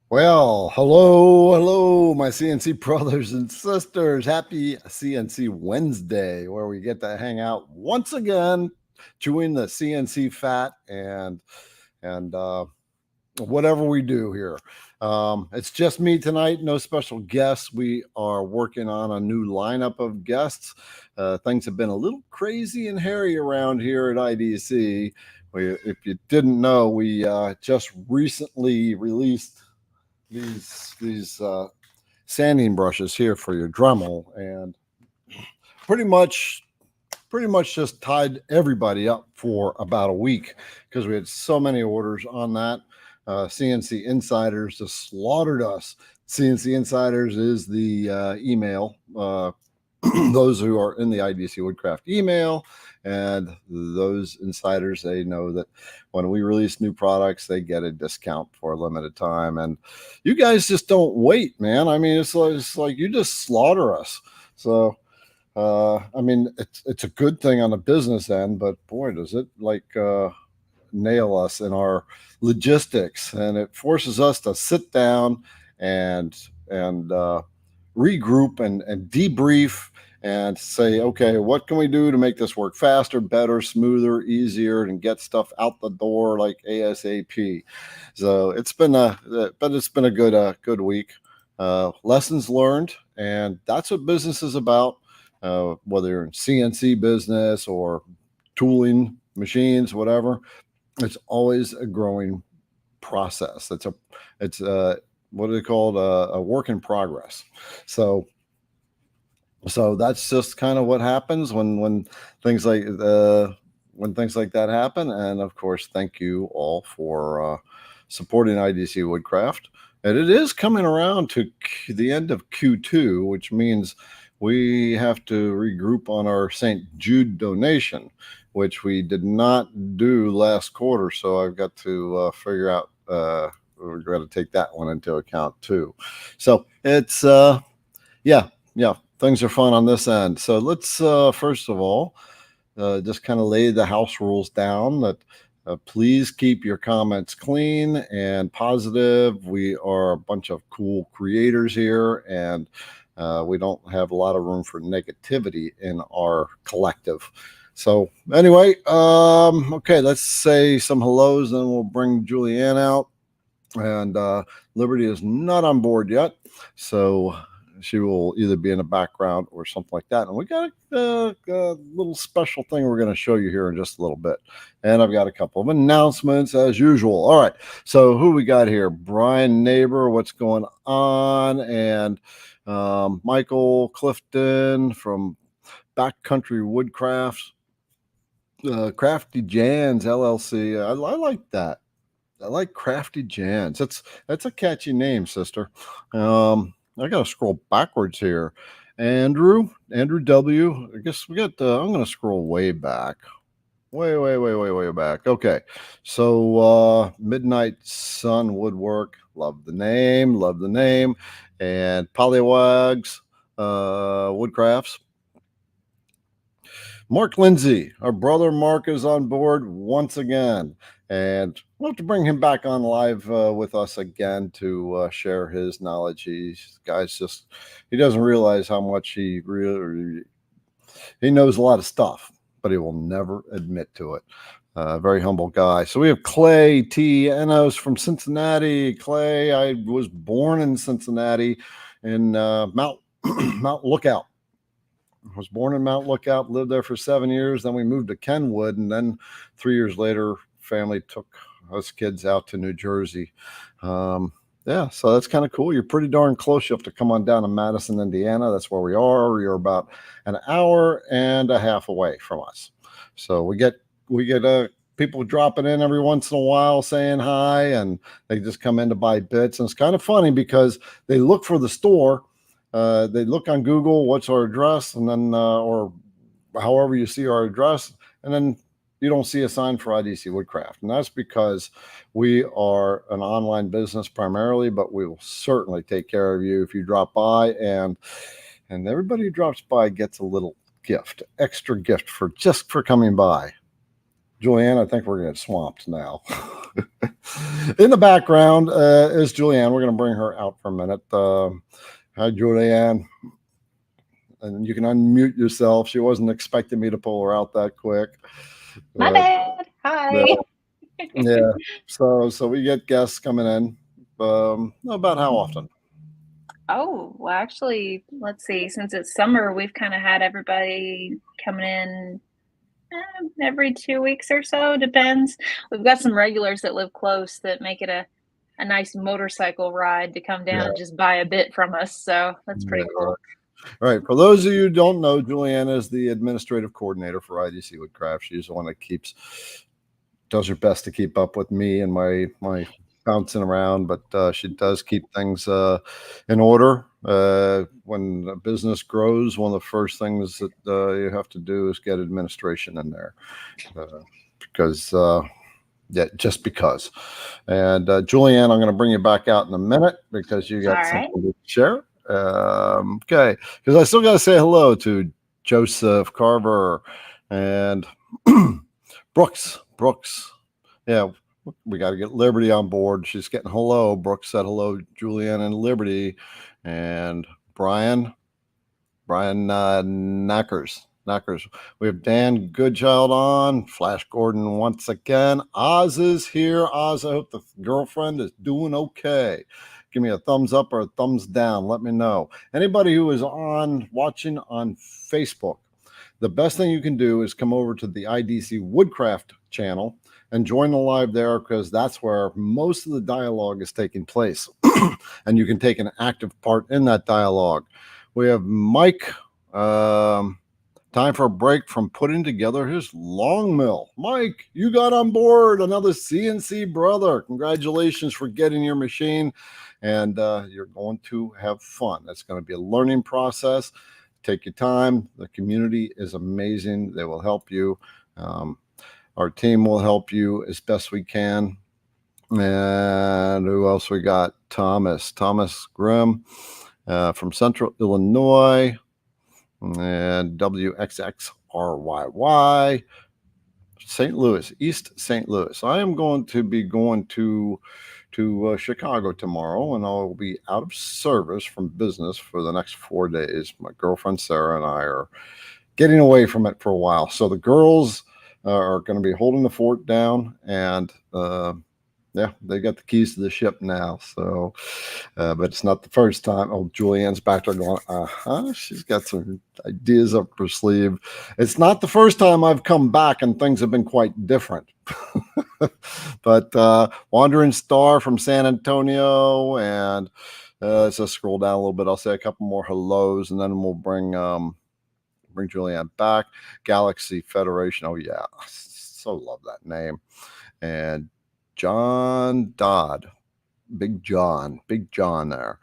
Well, hello, my CNC brothers and sisters. Happy CNC Wednesday, where we get to hang out once again, chewing the CNC fat and whatever we do here. It's just me tonight, no special guests. We are working on a new lineup of guests. Things have been a little crazy and hairy around here at IDC. If you didn't know, we just recently released these sanding brushes here for your Dremel, and pretty much just tied everybody up for about a week because we had so many orders on that. CNC Insiders just slaughtered us. CNC Insiders is the email. Those who are in the IDC Woodcraft email, and those insiders, they know that when we release new products, they get a discount for a limited time. And you guys just don't wait, man. I mean, it's like you just slaughter us. So, I mean, it's a good thing on the business end, but boy, does it nail us in our logistics, and it forces us to sit down and regroup and debrief and say, okay, what can we do to make this work faster, better, smoother, easier, and get stuff out the door like ASAP. So it's been a good week. Lessons learned, and that's what business is about. Whether you're in CNC business or tooling, machines, whatever, it's always a growing process. It's what are they called? A work in progress. So that's just kind of what happens when things like that happen. And of course, thank you all for supporting IDC Woodcraft. And it is coming around to the end of Q2, which means we have to regroup on our St. Jude donation, which we did not do last quarter. So I've got to figure out, we're going to take that one into account too. So it's, yeah, things are fun on this end. So let's, first of all, just kind of lay the house rules down that please keep your comments clean and positive. We are a bunch of cool creators here, and we don't have a lot of room for negativity in our collective. So anyway, okay, let's say some hellos, then we'll bring Julianne out. And Liberty is not on board yet, so she will either be in the background or something like that. And we got a little special thing we're going to show you here in just a little bit. And I've got a couple of announcements as usual. All right, so who we got here? Brian Neighbor, what's going on? And Michael Clifton from Backcountry Woodcrafts, Crafty Jans LLC. I like that. I like Crafty Jans. That's a catchy name, sister. I gotta scroll backwards here. Andrew W. I guess we got. I'm gonna scroll way back, way back. Okay, so Midnight Sun Woodwork. Love the name. And Polywags Woodcrafts. Mark Lindsay, our brother Mark, is on board once again, and we'll have to bring him back on live with us again to share his knowledge. He doesn't realize how much he knows a lot of stuff, but he will never admit to it. Very humble guy. So we have Clay T. Enos from Cincinnati. Clay, I was born in Cincinnati in Mount Lookout. I was born in Mount Lookout, lived there for 7 years. Then we moved to Kenwood, and then 3 years later, family took us kids out to New Jersey. Yeah, so that's kind of cool. You're pretty darn close. You have to come on down to Madison, Indiana. That's where we are. You're about an hour and a half away from us. So we get people dropping in every once in a while saying hi, and they just come in to buy bits. And it's kind of funny because they look for the store. They look on Google, what's our address, and then or however you see our address, and then you don't see a sign for IDC Woodcraft. And that's because we are an online business primarily, but we will certainly take care of you if you drop by, and everybody who drops by gets a little gift, extra gift for coming by. Julianne, I think we're going to get swamped now. In the background is Julianne. We're going to bring her out for a minute. Hi, Julianne. And you can unmute yourself. She wasn't expecting me to pull her out that quick. My bad. Hi. Yeah. So we get guests coming in. About how often? Oh, well, actually, let's see. Since it's summer, we've kind of had everybody coming in every 2 weeks or so. Depends. We've got some regulars that live close that make it a nice motorcycle ride to come down and just buy a bit from us. So that's pretty cool. Right. For those of you who don't know, Julianne is the administrative coordinator for IDC Woodcraft. She's the one that does her best to keep up with me and my bouncing around, but she does keep things in order. When a business grows, one of the first things that you have to do is get administration in there, because just because. And Julianne, I'm going to bring you back out in a minute because you got something to share. Okay, because I still got to say hello to Joseph Carver and Brooks. Yeah, we got to get Liberty on board. She's getting hello. Brooks said hello, Julianne and Liberty, and Brian Knackers. We have Dan Goodchild on. Flash Gordon once again. Oz is here. Oz, I hope the girlfriend is doing okay. Give me a thumbs up or a thumbs down. Let me know. Anybody who is watching on Facebook, the best thing you can do is come over to the IDC Woodcraft channel and join the live there, because that's where most of the dialogue is taking place. And you can take an active part in that dialogue. We have Mike. Time for a break from putting together his long mill. Mike, you got on board, another CNC brother. Congratulations for getting your machine, and you're going to have fun. It's going to be a learning process. Take your time. The community is amazing. They will help you. Our team will help you as best we can. And who else we got? Thomas Grimm from Central Illinois, and WXXRYY, St. Louis, East St. Louis. I am going to be going to Chicago tomorrow, and I'll be out of service from business for the next 4 days. My girlfriend Sarah and I are getting away from it for a while. So the girls are going to be holding the fort down, and yeah, they got the keys to the ship now. So, but it's not the first time. Oh, Julianne's back there going, she's got some ideas up her sleeve. It's not the first time I've come back and things have been quite different. But Wandering Star from San Antonio, and let's just scroll down a little bit. I'll say a couple more hellos, and then we'll bring Julianne back. Galaxy Federation. Oh yeah, so love that name. And John Dodd, Big John there.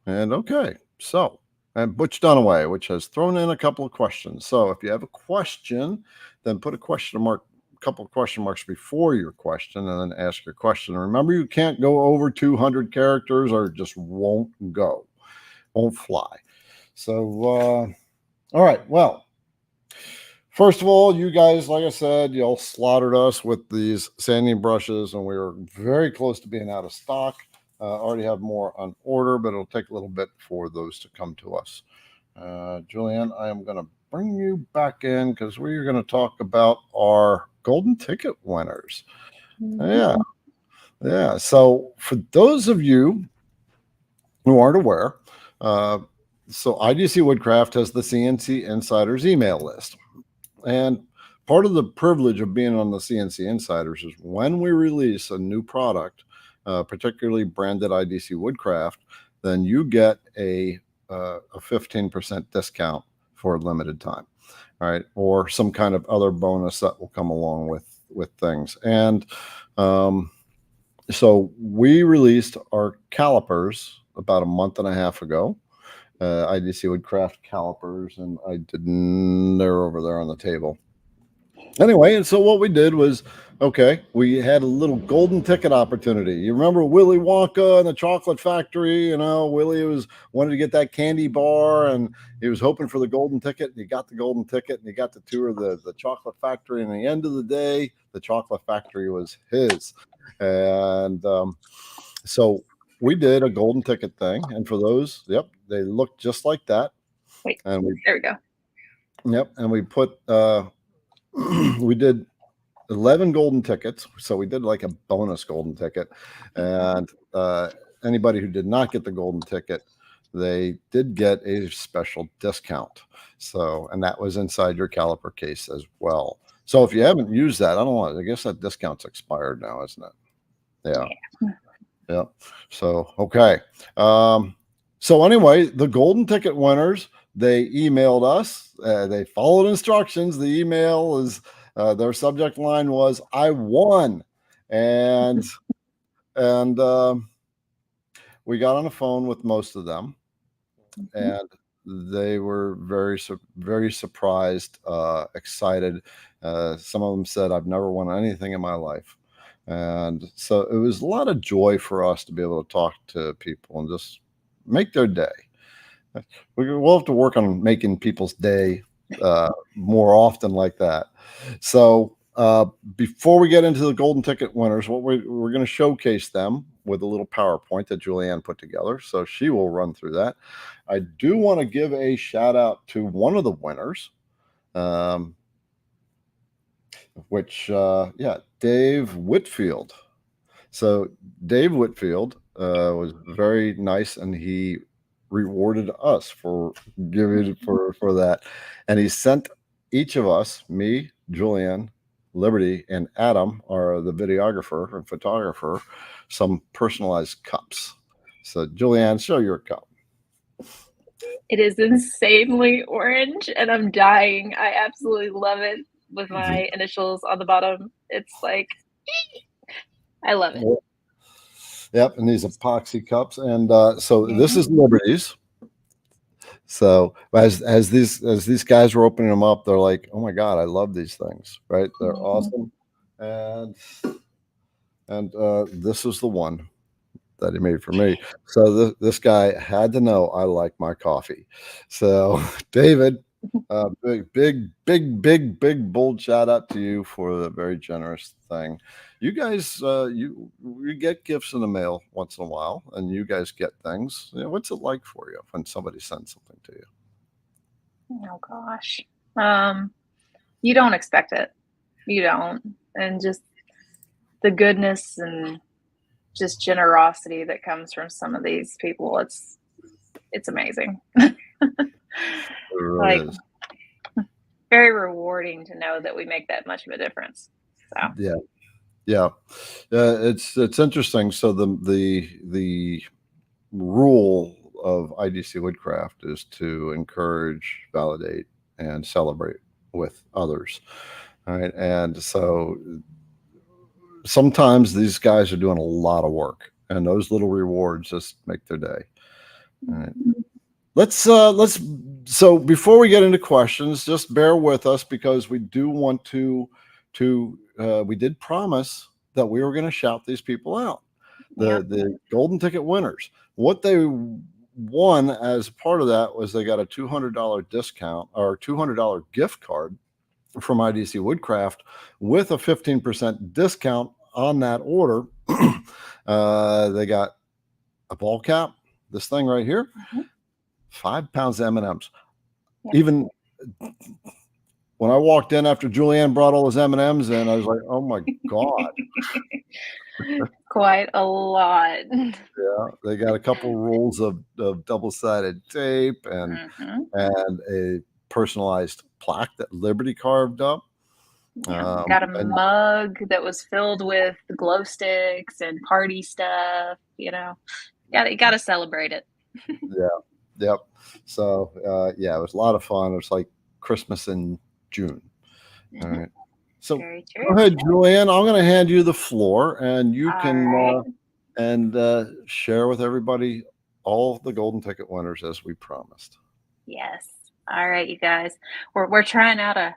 And okay, so, and Butch Dunaway, which has thrown in a couple of questions. So if you have a question, then put a couple of question marks before your question, and then ask your question. And remember, you can't go over 200 characters or it just won't fly. So, all right, well, first of all, you guys, like I said, y'all slaughtered us with these sanding brushes, and we were very close to being out of stock. Already have more on order, but it'll take a little bit for those to come to us. Julianne, I am going to bring you back in because we're going to talk about our golden ticket winners. Yeah. So for those of you who aren't aware, so IDC Woodcraft has the CNC Insiders email list. And part of the privilege of being on the CNC Insiders is when we release a new product, particularly branded IDC Woodcraft, then you get a 15% discount for a limited time, right? Or some kind of other bonus that will come along with things. And so we released our calipers about a month and a half ago. IDC Woodcraft calipers, and they're over there on the table. Anyway, and so what we did was, okay, we had a little golden ticket opportunity. You remember Willy Wonka and the Chocolate Factory? You know, Willy wanted to get that candy bar, and he was hoping for the golden ticket. And he got the golden ticket, and he got to tour the Chocolate Factory. And at the end of the day, the Chocolate Factory was his. And so we did a golden ticket thing, and for those, yep, they looked just like that. Wait, And there we go. Yep, and we put we did 11 golden tickets. So we did like a bonus golden ticket. And anybody who did not get the golden ticket, they did get a special discount. So, and that was inside your caliper case as well. So if you haven't used that, I don't know, I guess that discount's expired now, isn't it? Yeah. Yeah. So, okay. So anyway, the golden ticket winners, they emailed us, they followed instructions. The email is, their subject line was "I won," and we got on the phone with most of them, and they were very surprised, excited. Some of them said, "I've never won anything in my life," and so it was a lot of joy for us to be able to talk to people and just make their day. We'll have to work on making people's day more often like that. So before we get into the golden ticket winners, what we're going to showcase them with a little PowerPoint that Julianne put together. So she will run through that. I do want to give a shout out to one of the winners, Dave Whitfield. So Dave Whitfield was very nice, and he rewarded us for giving for that, and he sent each of us, me, Julianne, Liberty, and Adam, are the videographer and photographer, some personalized cups. So Julianne, show your cup. It is insanely orange, and I'm dying. I absolutely love it with my initials on the bottom. It's like, I love it. Yep, and these epoxy cups, and so this is Liberty's. So as these guys were opening them up, they're like, "Oh my God, I love these things!" Right? They're awesome, and this is the one that he made for me. So this guy had to know I like my coffee. So David, big bold shout out to you for the very generous thing. You guys, you get gifts in the mail once in a while, and you guys get things. You know, what's it like for you when somebody sends something to you? Oh gosh. You don't expect it. You don't. And just the goodness and just generosity that comes from some of these people, it's amazing. It really like is. very rewarding to know that we make that much of a difference. So Yeah. It's interesting. So the rule of IDC Woodcraft is to encourage, validate, and celebrate with others. All right. And so sometimes these guys are doing a lot of work, and those little rewards just make their day. All right. So before we get into questions, just bear with us, because we do want to we did promise that we were going to shout these people out, the golden ticket winners. What they won as part of that was they got a $200 discount, or $200 gift card from IDC Woodcraft with a 15% discount on that order. They got a ball cap, this thing right here, 5 pounds of M&Ms. Even when I walked in after Julianne brought all those M&Ms in, I was like, oh my God. Quite a lot. Yeah, they got a couple rolls of double-sided tape and a personalized plaque that Liberty carved up. Got a mug that was filled with glow sticks and party stuff. You know, you got to celebrate it. Yep. So it was a lot of fun. It was like Christmas in June. All right. So go ahead, Julianne. I'm going to hand you the floor, and you can share with everybody all the golden ticket winners as we promised. Yes. All right, you guys. We're trying out a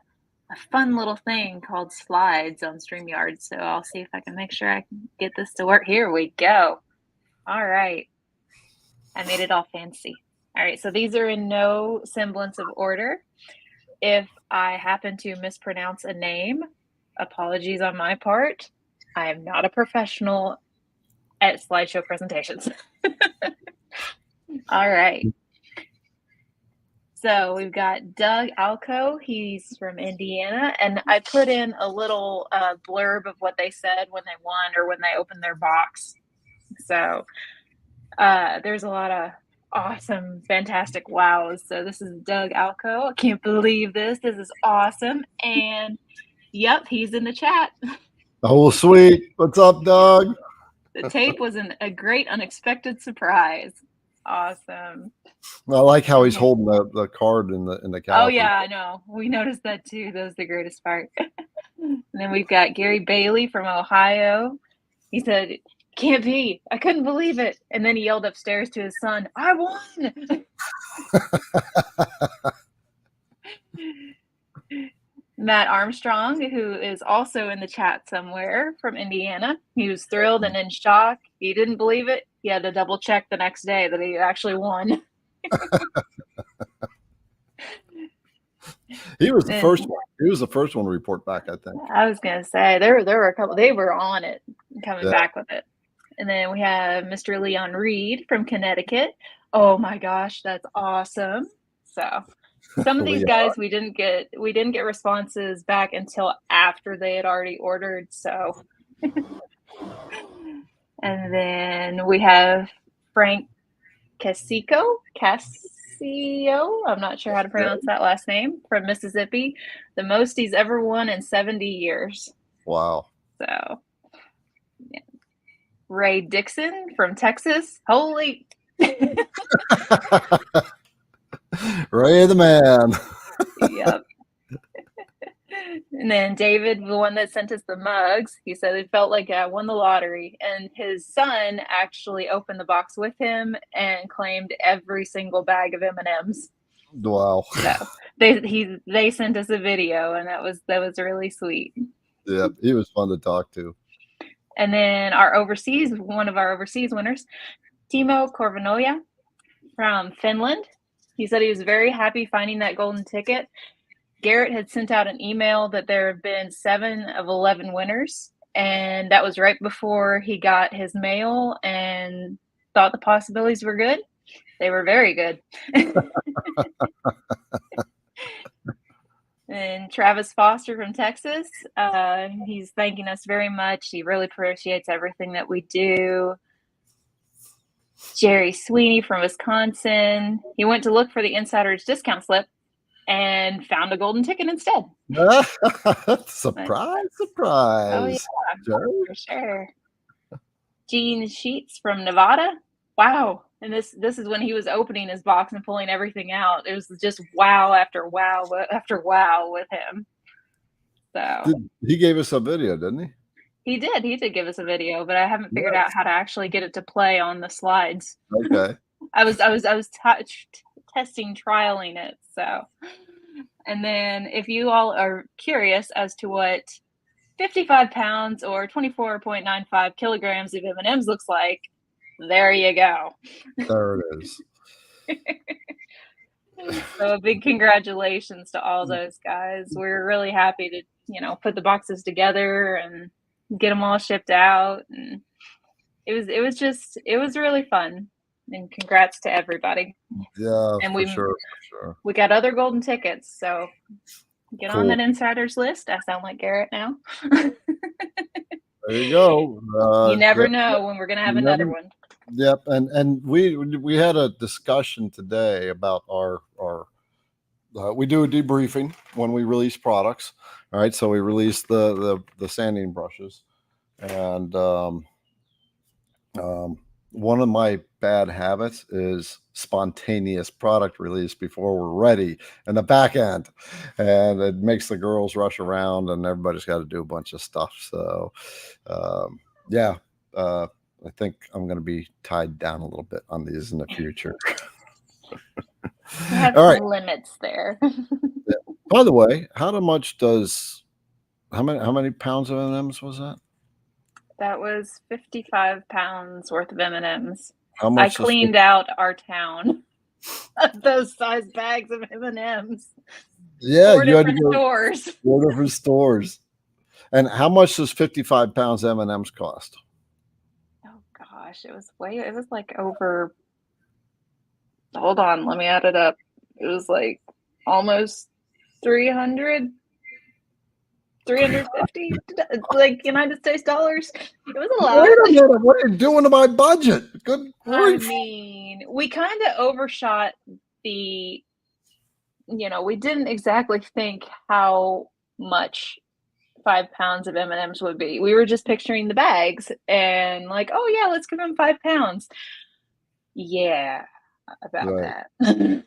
fun little thing called slides on StreamYard. So I'll see if I can make sure I can get this to work. Here we go. All right. I made it all fancy. All right. So these are in no semblance of order. If I happen to mispronounce a name, apologies on my part. I am not a professional at slideshow presentations. All right. So we've got Doug Alco. He's from Indiana. And I put in a little blurb of what they said when they won or when they opened their box. So there's a lot of awesome, fantastic wows. So this is Doug Alco. I can't believe this. This is awesome. And yep, he's in the chat. Oh, sweet. What's up, Doug? The tape was a great unexpected surprise. Awesome. I like how he's holding the card in the caliper. Oh yeah, I know. We noticed that too. That was the greatest part. And then we've got Gary Bailey from Ohio. He said, "Can't be. I couldn't believe it." And then he yelled upstairs to his son, "I won." Matt Armstrong, who is also in the chat somewhere from Indiana. He was thrilled and in shock. He didn't believe it. He had to double check the next day that he actually won. He was the first one. He was the first one to report back, I think. I was gonna say there were a couple. They were on it, coming back with it. And then we have Mr. Leon Reed from Connecticut. Oh my gosh, that's awesome! So some of these guys we didn't get responses back until after they had already ordered. So, and then we have Frank Cascio. I'm not sure how to pronounce that last name, from Mississippi. The most he's ever won in 70 years. Wow. So, yeah. Ray Dixon from Texas. Holy. Ray the man. Yep. And then David, the one that sent us the mugs, he said it felt like I won the lottery. And his son actually opened the box with him and claimed every single bag of M&Ms. Wow. So they sent us a video, and that was really sweet. Yeah, he was fun to talk to. And then one of our overseas winners, Timo Korvanoja from Finland. He said he was very happy finding that golden ticket. Garrett had sent out an email that there have been 7 of 11 winners, and that was right before he got his mail and thought the possibilities were good. They were very good. And Travis Foster from Texas, he's thanking us very much. He really appreciates everything that we do. Jerry Sweeney from Wisconsin, he went to look for the insider's discount slip and found a golden ticket instead. Surprise. Oh yeah, for sure. Gene Sheets from Nevada. Wow. And this is when he was opening his box and pulling everything out. It was just wow after wow after wow with him. So he gave us a video, didn't he? He did give us a video, but I haven't figured out how to actually get it to play on the slides. Okay. I was testing, trialing it. So, and then if you all are curious as to what 55 pounds or 24.95 kilograms of M&Ms looks like, there you go. There it is. So a big congratulations to all those guys. We're really happy to, put the boxes together and get them all shipped out. And it was really fun. And congrats to everybody. Yeah, and for sure. We got other golden tickets, so get on that insiders list. I sound like Garrett now. There you go. You never know when we're gonna have another one. Yep, and we had a discussion today about our we do a debriefing when we release products. All right, so we release the sanding brushes, and one of my bad habits is spontaneous product release before we're ready in the back end, and it makes the girls rush around and everybody's got to do a bunch of stuff. So I think I'm going to be tied down a little bit on these in the future. We have some limits there. Yeah. By the way, how many pounds of M&Ms was that? That was 55 pounds worth of M&Ms. How I much does cleaned out our town of those size bags of M&Ms. Yeah, Four you had to different go stores. 4 different stores. And how much does 55 pounds M&Ms cost? Oh gosh, it was like over, hold on, let me add it up. It was like almost 300, 350, like United States dollars. It was a lot. Wait a minute, what are you doing to my budget? Good I grief. mean, we kind of overshot the, we didn't exactly think how much 5 pounds of M&Ms would be. We were just picturing the bags and like, oh yeah, let's give them 5 pounds. Yeah, about Right. that.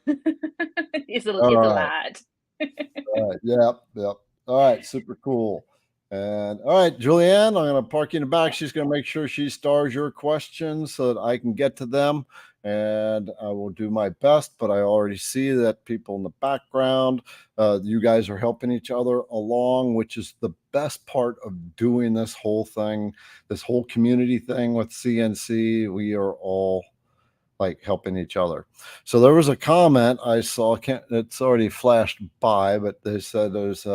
It's All a right. lot. All right. Yep. Yep. All right. Super cool. And all right, Julianne, I'm going to park you in the back. She's going to make sure she stars your questions so that I can get to them. And I will do my best, but I already see that people in the background, you guys are helping each other along, which is the best part of doing this whole thing, this whole community thing with CNC. We are all like helping each other. So there was a comment I saw, it's already flashed by, but they said there's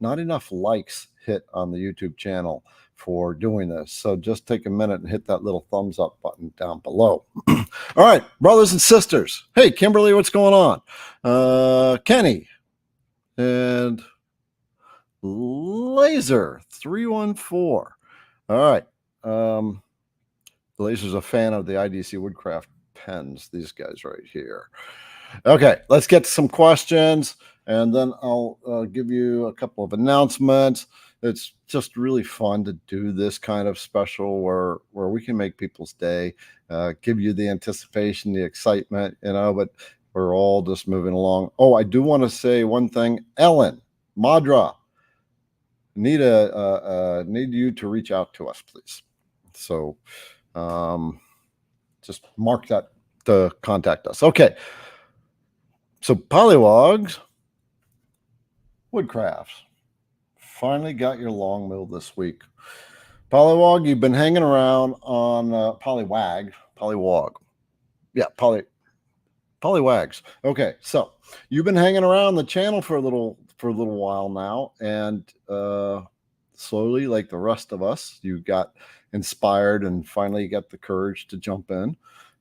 not enough likes hit on the YouTube channel for doing this. So just take a minute and hit that little thumbs up button down below. All right, brothers and sisters. Hey, Kimberly, what's going on? Kenny and Laser 314. All right. Laser's a fan of the IDC Woodcraft pens, these guys right here. Okay, let's get to some questions, and then I'll give you a couple of announcements. It's just really fun to do this kind of special where we can make people's day, give you the anticipation, the excitement, but we're all just moving along. Oh, I do want to say one thing. Ellen, Madra, need you to reach out to us, please. So just mark that to contact us. Okay. So Polywogs, Woodcrafts, finally got your long mill this week. Polywog, you've been hanging around on Polywog. Yeah, Polywags. Okay, so you've been hanging around the channel for a little while now, and slowly, like the rest of us, you got inspired and finally got the courage to jump in.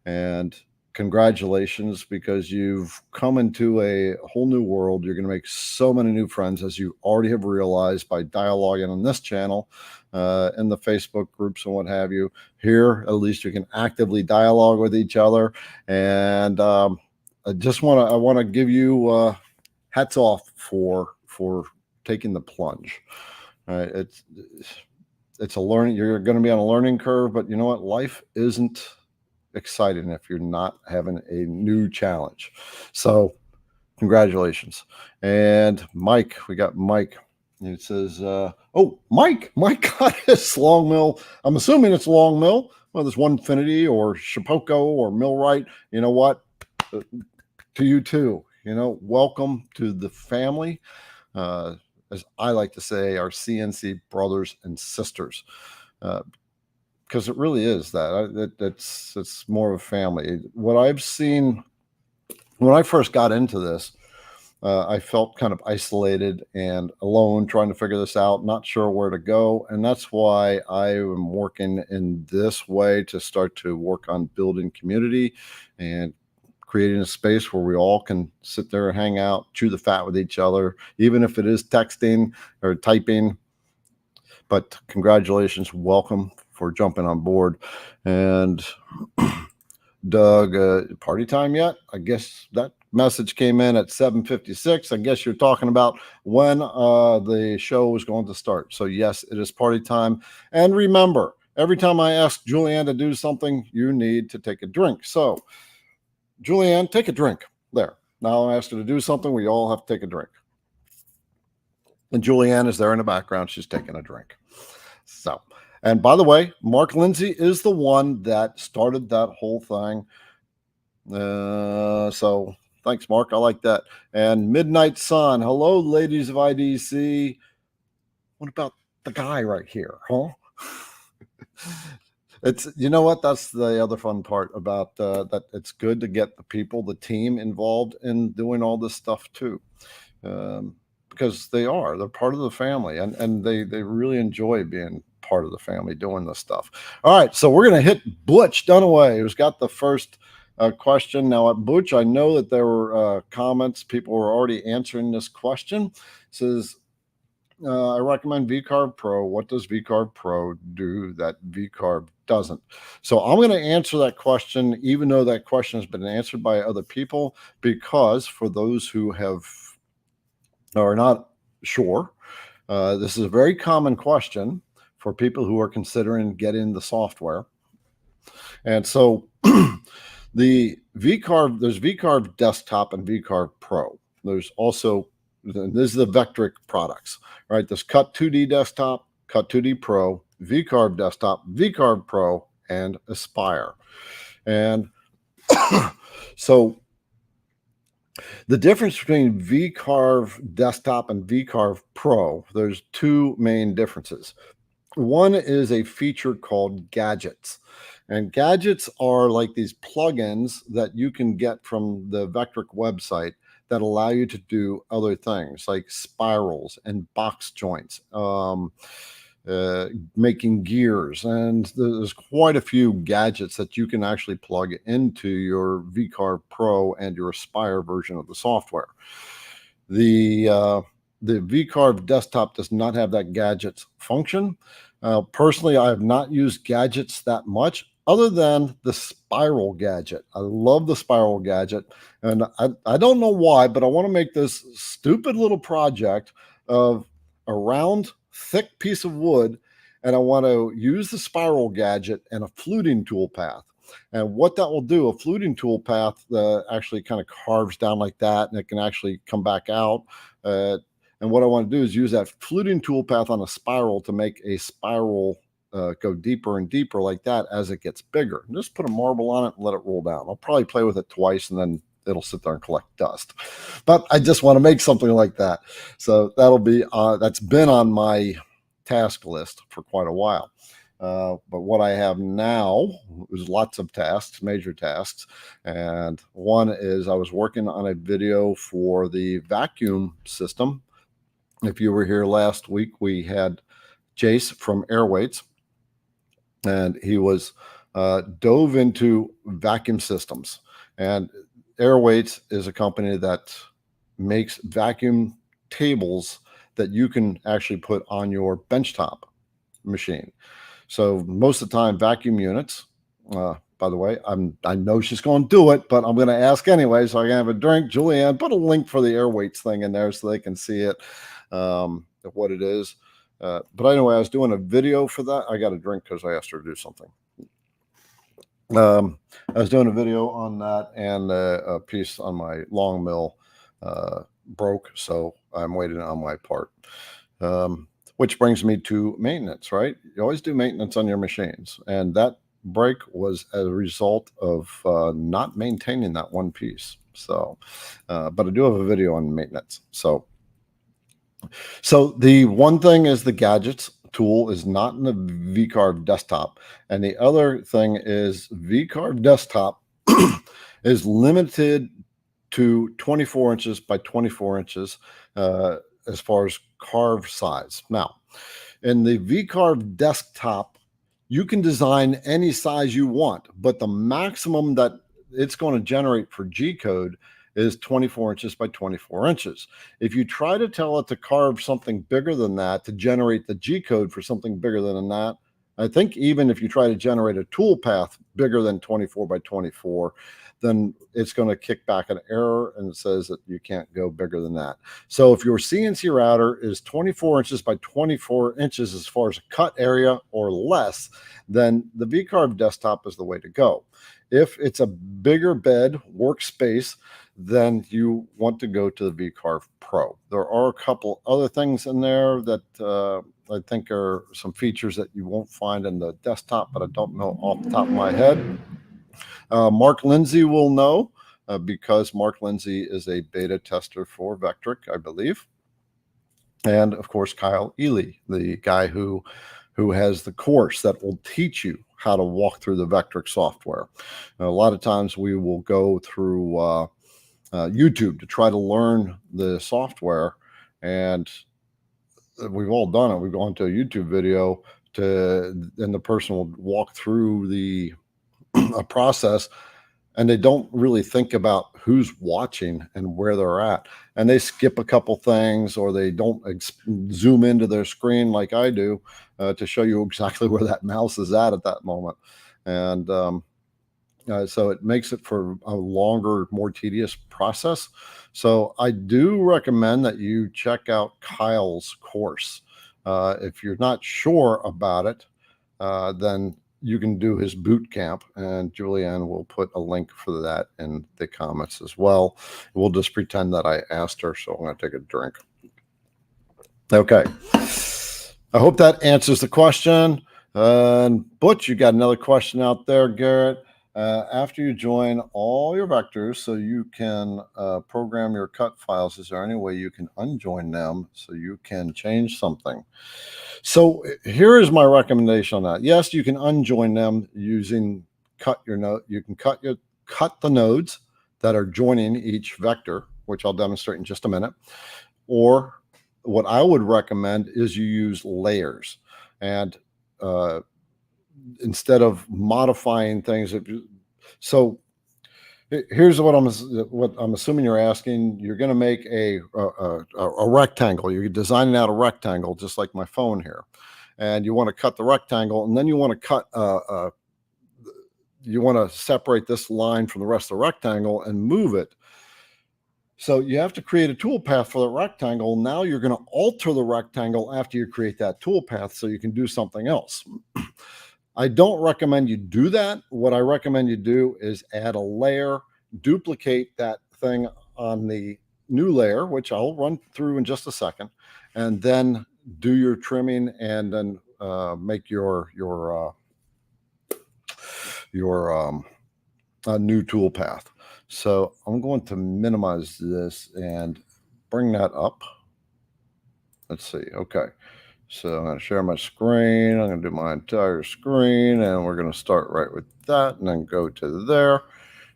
And congratulations, because you've come into a whole new world. You're going to make so many new friends, as you already have realized by dialoguing on this channel, in the Facebook groups and what have you. Here, at least you can actively dialogue with each other. And I want to give you hats off for taking the plunge. It's a learning. You're going to be on a learning curve, but you know what? Life isn't exciting if you're not having a new challenge. So congratulations. And Mike, we got Mike. It says, Mike got his long mill. I'm assuming it's long mill. Well, there's Onefinity or Shapoko or Millwright. You know what? To you too. Welcome to the family. As I like to say, our CNC brothers and sisters. Because it really is that. It's more of a family. What I've seen when I first got into this, I felt kind of isolated and alone, trying to figure this out, not sure where to go. And that's why I am working in this way to start to work on building community and creating a space where we all can sit there and hang out, chew the fat with each other, even if it is texting or typing. But congratulations, welcome for jumping on board. And Doug, party time yet? I guess that message came in at 7:56. I guess you're talking about when the show is going to start. So yes, it is party time. And remember, every time I ask Julianne to do something, you need to take a drink. So Julianne, take a drink. There. Now I asked her to do something. We all have to take a drink. And Julianne is there in the background. She's taking a drink. So, and by the way, Mark Lindsay is the one that started that whole thing. So Thanks, Mark. I like that. And Midnight Sun. Hello, ladies of IDC. What about the guy right here, huh? It's, you know what, that's the other fun part about that. It's good to get the people, the team involved in doing all this stuff too, because they're part of the family, and they really enjoy being part of the family doing this stuff. All right, so we're going to hit Butch Dunaway, who's got the first question. Now at Butch, I know that there were comments, people were already answering this question. It says, I recommend VCarve Pro. What does VCarve Pro do that VCarve doesn't? So I'm going to answer that question, even though that question has been answered by other people, because for those who are not sure, this is a very common question for people who are considering getting the software. And so the VCarve, there's VCarve Desktop and VCarve Pro. There's also, this is the VECTRIC products, right? There's Cut 2D Desktop, Cut 2D Pro, VCarve Desktop, VCarve Pro, and Aspire. And so the difference between VCarve Desktop and VCarve Pro, there's two main differences. One is a feature called gadgets. And gadgets are like these plugins that you can get from the VECTRIC website that allow you to do other things like spirals and box joints, making gears. And there's quite a few gadgets that you can actually plug into your VCarve Pro and your Aspire version of the software. The VCarve Desktop does not have that gadgets function. Personally, I have not used gadgets that much, other than the spiral gadget. I love the spiral gadget, and I don't know why, but I want to make this stupid little project of a round, thick piece of wood, and I want to use the spiral gadget and a fluting toolpath. And what that will do, a fluting toolpath actually kind of carves down like that, and it can actually come back out. And what I want to do is use that fluting toolpath on a spiral to make a spiral go deeper and deeper like that as it gets bigger. And just put a marble on it and let it roll down. I'll probably play with it twice and then it'll sit there and collect dust. But I just want to make something like that. So that'll be, that's been on my task list for quite a while. But what I have now is lots of tasks, major tasks. And one is I was working on a video for the vacuum system. If you were here last week, we had Jace from Airweights, and he was dove into vacuum systems. And Airweights is a company that makes vacuum tables that you can actually put on your benchtop machine. So most of the time, vacuum units, by the way, I know she's going to do it, but I'm going to ask anyway, so I can have a drink. Julianne, put a link for the Airweights thing in there so they can see it, what it is. But anyway, I was doing a video for that. I got a drink because I asked her to do something. I was doing a video on that, and a piece on my long mill broke, so I'm waiting on my part. Which brings me to maintenance, right? You always do maintenance on your machines, and that break was as a result of not maintaining that one piece. So, but I do have a video on maintenance. So the one thing is the gadgets tool is not in the VCarve Desktop, and the other thing is VCarve Desktop is limited to 24 inches by 24 inches as far as carve size. Now, in the VCarve Desktop, you can design any size you want, but the maximum that it's going to generate for G code is 24 inches by 24 inches. If you try to tell it to carve something bigger than that to generate the G code for something bigger than that, I think even if you try to generate a tool path bigger than 24 by 24, then it's going to kick back an error and it says that you can't go bigger than that. So if your CNC router is 24 inches by 24 inches as far as a cut area or less, then the VCarve Desktop is the way to go. If it's a bigger bed workspace, then you want to go to the VCarve Pro. There are a couple other things in there that I think are some features that you won't find in the desktop, but I don't know off the top of my head. Mark Lindsay will know. because Mark Lindsay is a beta tester for VECTRIC, I believe. And of course, Kyle Ely, the guy who has the course that will teach you how to walk through the VECTRIC software. Now, a lot of times we will go through YouTube to try to learn the software, and we've all done it. We've gone to a YouTube video and the person will walk through the a process, and they don't really think about who's watching and where they're at, and they skip a couple things, or they don't zoom into their screen like I do to show you exactly where that mouse is at that moment. And so it makes it for a longer, more tedious process. So I do recommend that you check out Kyle's course. If you're not sure about it, then you can do his boot camp, and Julianne will put a link for that in the comments as well. We'll just pretend that I asked her, so I'm going to take a drink. Okay. I hope that answers the question. Butch, you got another question out there, Garrett. After you join all your vectors so you can program your cut files, is there any way you can unjoin them so you can change something? So here is my recommendation on that. Yes, you can unjoin them using cut your node. You can cut the nodes that are joining each vector, which I'll demonstrate in just a minute. Or what I would recommend is you use layers, and instead of modifying things. So here's what I'm assuming you're asking. You're going to make a rectangle. You're designing out a rectangle, just like my phone here, and you want to cut the rectangle, and then you want to cut you want to separate this line from the rest of the rectangle and move it. So you have to create a toolpath for the rectangle. Now you're going to alter the rectangle after you create that toolpath so you can do something else. I don't recommend you do that. What I recommend you do is add a layer, duplicate that thing on the new layer, which I'll run through in just a second, and then do your trimming, and then make your new toolpath. So I'm going to minimize this and bring that up. Let's see. Okay. So I'm going to share my screen. I'm going to do my entire screen, and we're going to start right with that and then go to there.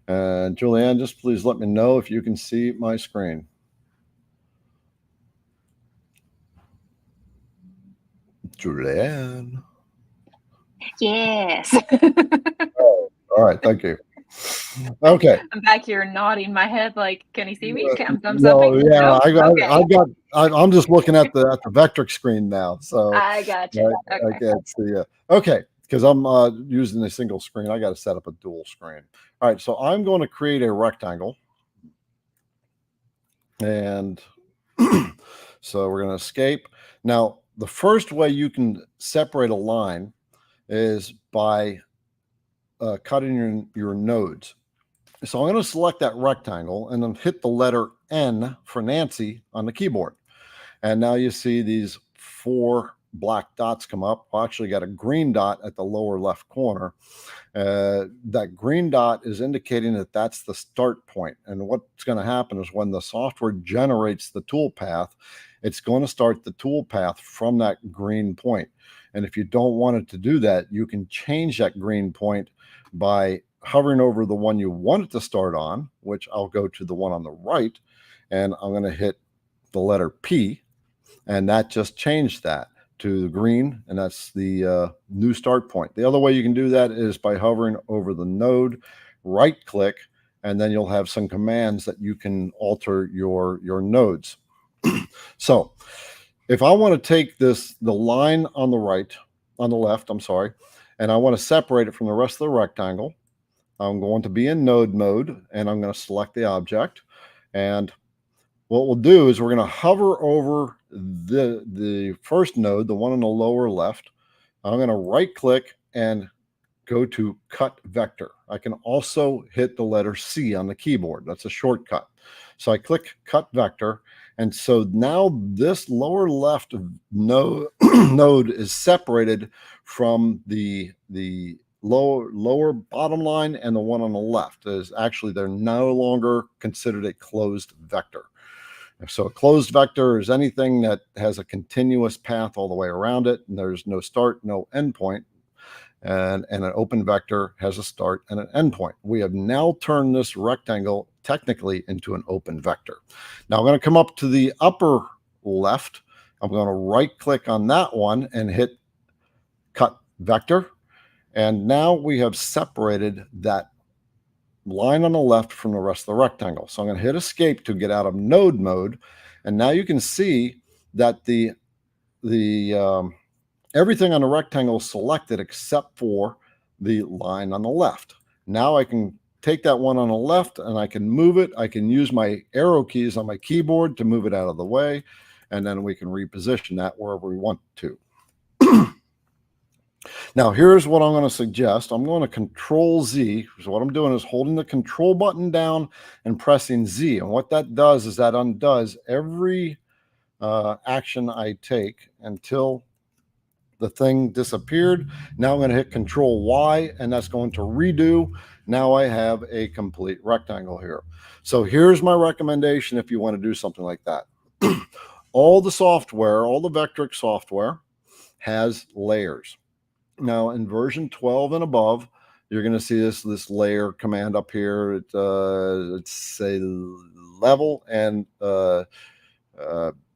And Julianne, just please let me know if you can see my screen. Julianne. Yes. Oh, all right. Thank you. Okay. I'm back here nodding my head like, can he see me? Thumbs No, up. yeah, No? I'm just looking at the VECTRIC screen now, so I got you. I Okay. can't see it. Okay, because I'm using a single screen. I got to set up a dual screen. All right, so I'm going to create a rectangle, and so we're going to escape. Now, the first way you can separate a line is by cutting your nodes. So I'm going to select that rectangle and then hit the letter N for Nancy on the keyboard. And now you see these 4 black dots come up. I actually got a green dot at the lower left corner. That green dot is indicating that that's the start point. And what's going to happen is when the software generates the toolpath, it's going to start the toolpath from that green point. And if you don't want it to do that, you can change that green point by hovering over the one you want it to start on, which I'll go to the one on the right, and I'm going to hit the letter P, and that just changed that to the green, and that's the new start point. The other way you can do that is by hovering over the node, right click, and then you'll have some commands that you can alter your nodes. So if I want to take the line on the left, and I want to separate it from the rest of the rectangle, I'm going to be in node mode, and I'm going to select the object. And what we'll do is we're going to hover over the first node, the one on the lower left. I'm going to right click and go to cut vector. I can also hit the letter C on the keyboard. That's a shortcut. So I click cut vector. And so now this lower left node is separated from the lower bottom line and the one on the left is actually, they're no longer considered a closed vector. So a closed vector is anything that has a continuous path all the way around it, and there's no start, no end point. And an open vector has a start and an end point. We have now turned this rectangle technically into an open vector. Now I'm going to come up to the upper left. I'm going to right click on that one and hit cut vector. And now we have separated that line on the left from the rest of the rectangle. So I'm going to hit escape to get out of node mode. And now you can see that the everything on the rectangle is selected except for the line on the left. Now I can take that one on the left and I can move it. I can use my arrow keys on my keyboard to move it out of the way, and then we can reposition that wherever we want to. Now here's what I'm going to suggest. I'm going to Control Z. So what I'm doing is holding the control button down and pressing Z. And what that does is that undoes every action I take until the thing disappeared. Now I'm going to hit Control Y, and that's going to redo. Now I have a complete rectangle here. So here's my recommendation if you want to do something like that. All the software, all the VECTRIC software has layers. Now in version 12 and above, you're going to see this layer command up here. It's say level, and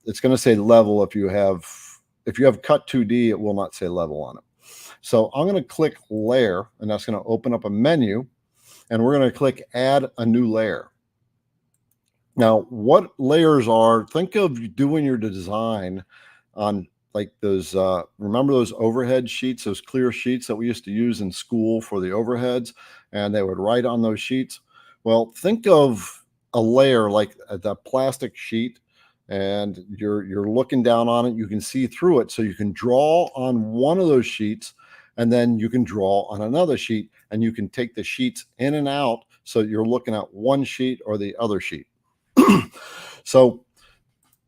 it's going to say level. If you have cut 2D, it will not say level on it. So I'm going to click layer, and that's going to open up a menu, and we're going to click add a new layer. Now, what layers are, think of doing your design on like those, remember those overhead sheets, those clear sheets that we used to use in school for the overheads, and they would write on those sheets? Well, think of a layer like the plastic sheet, and you're looking down on it. You can see through it, so you can draw on one of those sheets, and then you can draw on another sheet, and you can take the sheets in and out, so you're looking at one sheet or the other sheet. So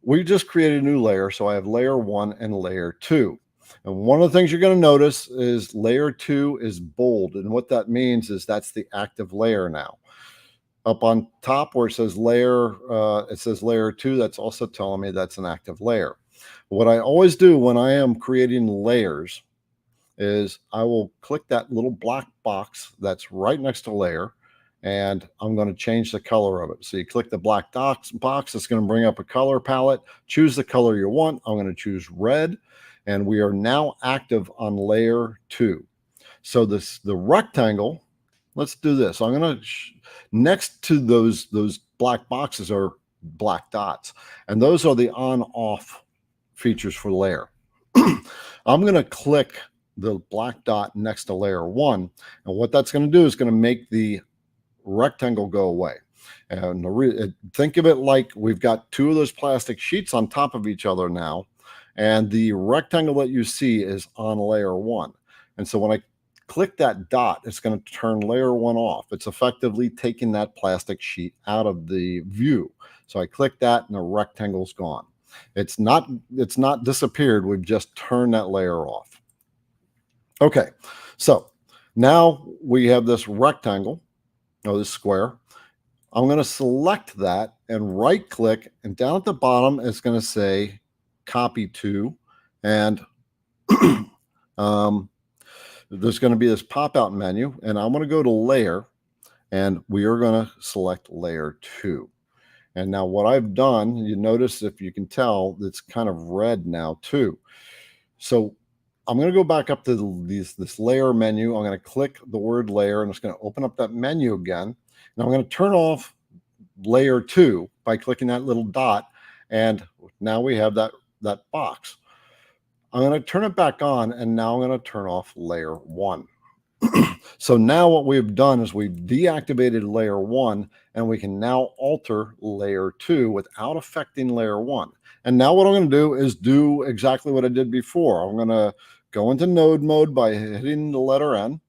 we just created a new layer. So I have layer 1 and layer 2. And one of the things you're going to notice is layer 2 is bold. And what that means is that's the active layer now. Up on top where it says layer 2, that's also telling me that's an active layer. What I always do when I am creating layers is I will click that little black box that's right next to layer, and I'm going to change the color of it. So you click the black box, it's going to bring up a color palette. Choose the color you want. I'm going to choose red, and we are now active on layer 2. So the rectangle, let's do this. I'm going to, next to those black boxes are black dots, and those are the on-off features for layer. I'm going to click the black dot next to layer 1, and what that's going to do is going to make the rectangle go away. And think of it like we've got two of those plastic sheets on top of each other now, and the rectangle that you see is on layer 1. And so when I click that dot, it's going to turn layer 1 off. It's effectively taking that plastic sheet out of the view. So I click that, and the rectangle's gone. It's not disappeared. We've just turned that layer off. Okay, so now we have this rectangle, this square. I'm going to select that and right click, and down at the bottom it's going to say copy to, and there's going to be this pop-out menu, and I'm going to go to layer, and we are going to select layer 2. And now what I've done, you notice, if you can tell, it's kind of red now too. So I'm going to go back up to this layer menu. I'm going to click the word layer, and it's going to open up that menu again. And I'm going to turn off layer 2 by clicking that little dot. And now we have that box. I'm going to turn it back on, and now I'm going to turn off layer 1. So now what we've done is we've deactivated layer 1, and we can now alter layer 2 without affecting layer 1. And now what I'm going to do is do exactly what I did before. I'm going to go into node mode by hitting the letter N.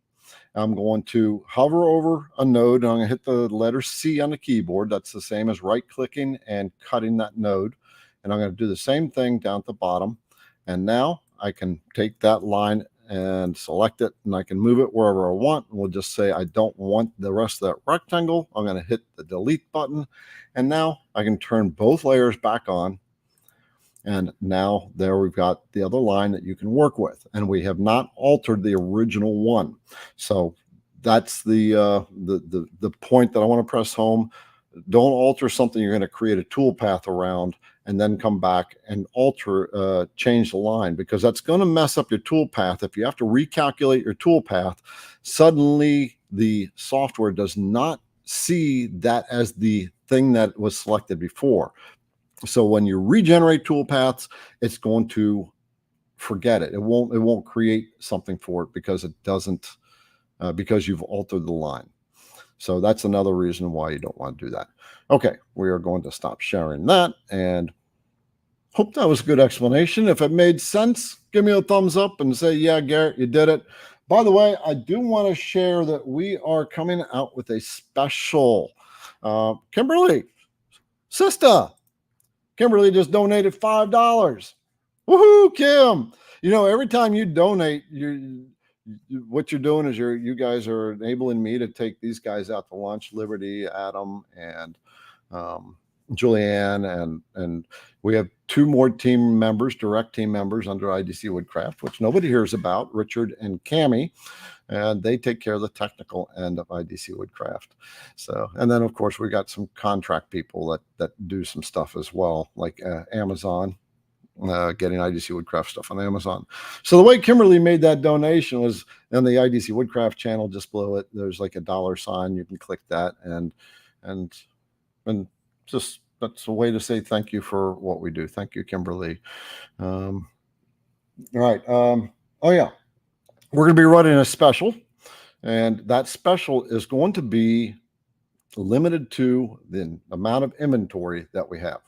I'm going to hover over a node, and I'm going to hit the letter C on the keyboard. That's the same as right-clicking and cutting that node. And I'm going to do the same thing down at the bottom. And now I can take that line and select it, and I can move it wherever I want. We'll just say I don't want the rest of that rectangle. I'm going to hit the delete button, and now I can turn both layers back on. And now there we've got the other line that you can work with, and we have not altered the original one. So that's the point that I want to press home. Don't alter something you're going to create a tool path around and then come back and alter, change the line, because that's going to mess up your tool path. If you have to recalculate your tool path, suddenly the software does not see that as the thing that was selected before. So when you regenerate tool paths, it's going to forget it. It won't create something for it because it doesn't, because you've altered the line. So that's another reason why you don't want to do that. Okay, we are going to stop sharing that, and hope that was a good explanation. If it made sense, give me a thumbs up and say, yeah, Garrett, you did it. By the way, I do want to share that we are coming out with a special. Kimberly, sister, Kimberly just donated $5. Woohoo, Kim! You know, every time you donate, what you're doing is you guys are enabling me to take these guys out to lunch. Liberty, Adam, and Julianne, and we have 2 more team members, direct team members under IDC Woodcraft, which nobody hears about, Richard and Cammie, and they take care of the technical end of IDC Woodcraft. So, and then of course we got some contract people that do some stuff as well, like Amazon, getting IDC Woodcraft stuff on Amazon. So the way Kimberly made that donation was on the IDC Woodcraft channel. Just below it, there's like a $sign. You can click that, and just that's a way to say thank you for what we do. Thank you, Kimberly. All right. Oh yeah, we're going to be running a special, and that special is going to be limited to the amount of inventory that we have.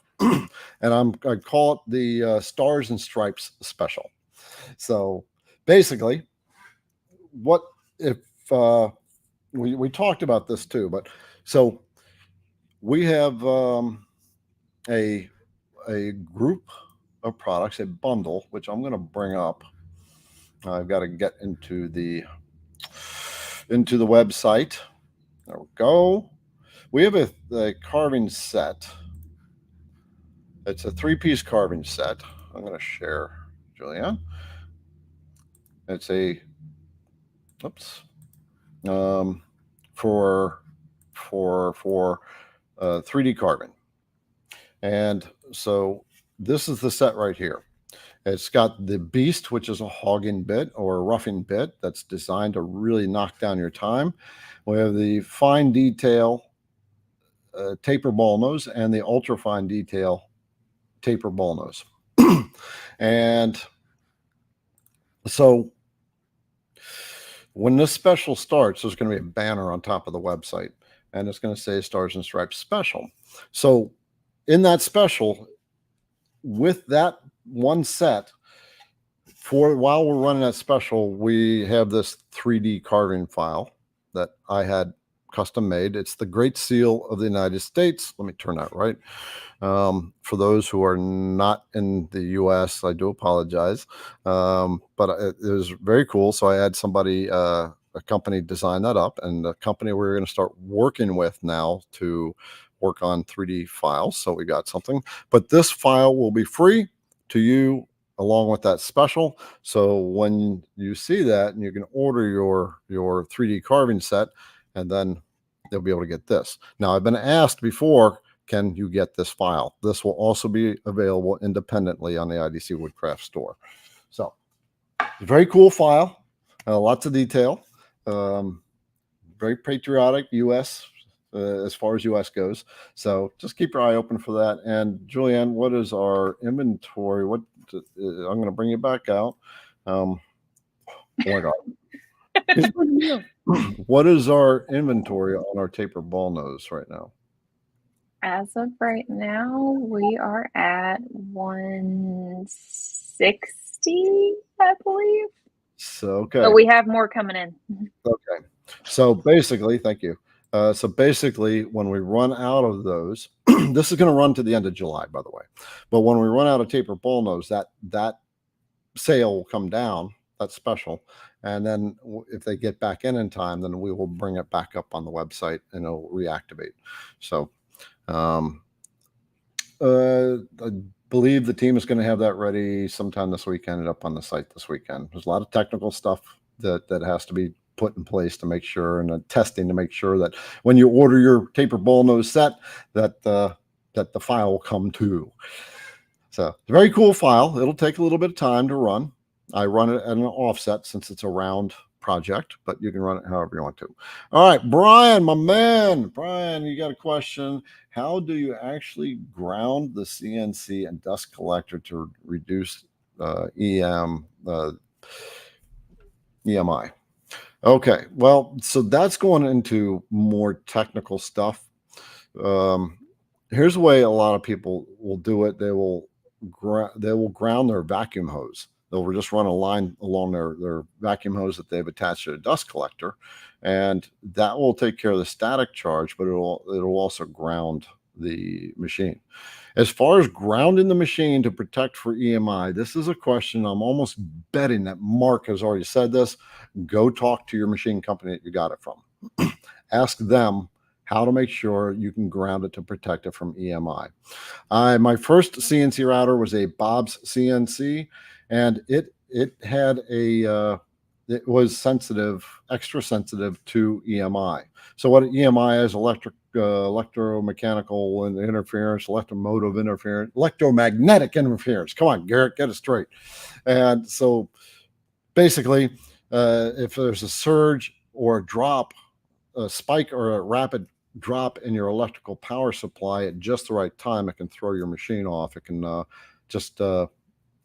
And I call it the Stars and Stripes special. So basically, what if we talked about this too, but so we have a group of products, a bundle, which I'm going to bring up. I've got to get into the website. There we go. We have a carving set. It's a 3-piece carving set. I'm going to share, Julianne. It's a, oops, for 3D carving. And so this is the set right here. It's got the Beast, which is a hogging bit or a roughing bit that's designed to really knock down your time. We have the fine detail taper ball nose and the ultra fine detail taper ball nose. And so when this special starts, there's going to be a banner on top of the website, and it's going to say Stars and Stripes special. So in that special, with that one set, while we're running that special, we have this 3D carving file that I had custom made. It's the Great Seal of the United States. Let me turn that right. For those who are not in the US, I do apologize. But it was very cool. So I had somebody, a company design that up, and the company we're going to start working with now to work on 3D files. So we got something, but this file will be free to you along with that special. So when you see that, and you can order your 3D carving set, and then they'll be able to get this. Now, I've been asked before, can you get this file? This will also be available independently on the IDC Woodcraft store. So very cool file, lots of detail, very patriotic US, as far as US goes. So just keep your eye open for that. And Julianne, what is our inventory? I'm going to bring you back out. Oh my God. What is our inventory on our taper ball nose right now? As of right now, we are at 160, I believe. So, okay. But we have more coming in. Okay. So basically, thank you. So basically, when we run out of those, this is going to run to the end of July, by the way. But when we run out of taper ball nose, that sale will come down, that special. And then if they get back in time, then we will bring it back up on the website and it'll reactivate. So I believe the team is going to have that ready sometime this weekend and up on the site this weekend. There's a lot of technical stuff that has to be put in place to make sure, and testing to make sure that when you order your taper ball nose set, that the file will come too. So it's a very cool file. It'll take a little bit of time to run. I run it at an offset since it's a round project, but you can run it however you want to. All right, Brian, my man. Brian, you got a question. How do you actually ground the CNC and dust collector to reduce EMI? Okay, well, so that's going into more technical stuff. Here's the way a lot of people will do it. They will ground their vacuum hose. They'll just run a line along their vacuum hose that they've attached to a dust collector, and that will take care of the static charge, but it'll also ground the machine. As far as grounding the machine to protect for EMI, this is a question I'm almost betting that Mark has already said this. Go talk to your machine company that you got it from. Ask them how to make sure you can ground it to protect it from EMI. My first CNC router was a Bob's CNC, and it had it was sensitive, extra sensitive to EMI. So what EMI is: electromechanical interference, electromotive interference, electromagnetic interference. Come on, Garrett, get it straight. And so basically, if there's a surge or a drop, a spike or a rapid drop in your electrical power supply at just the right time, it can throw your machine off. It can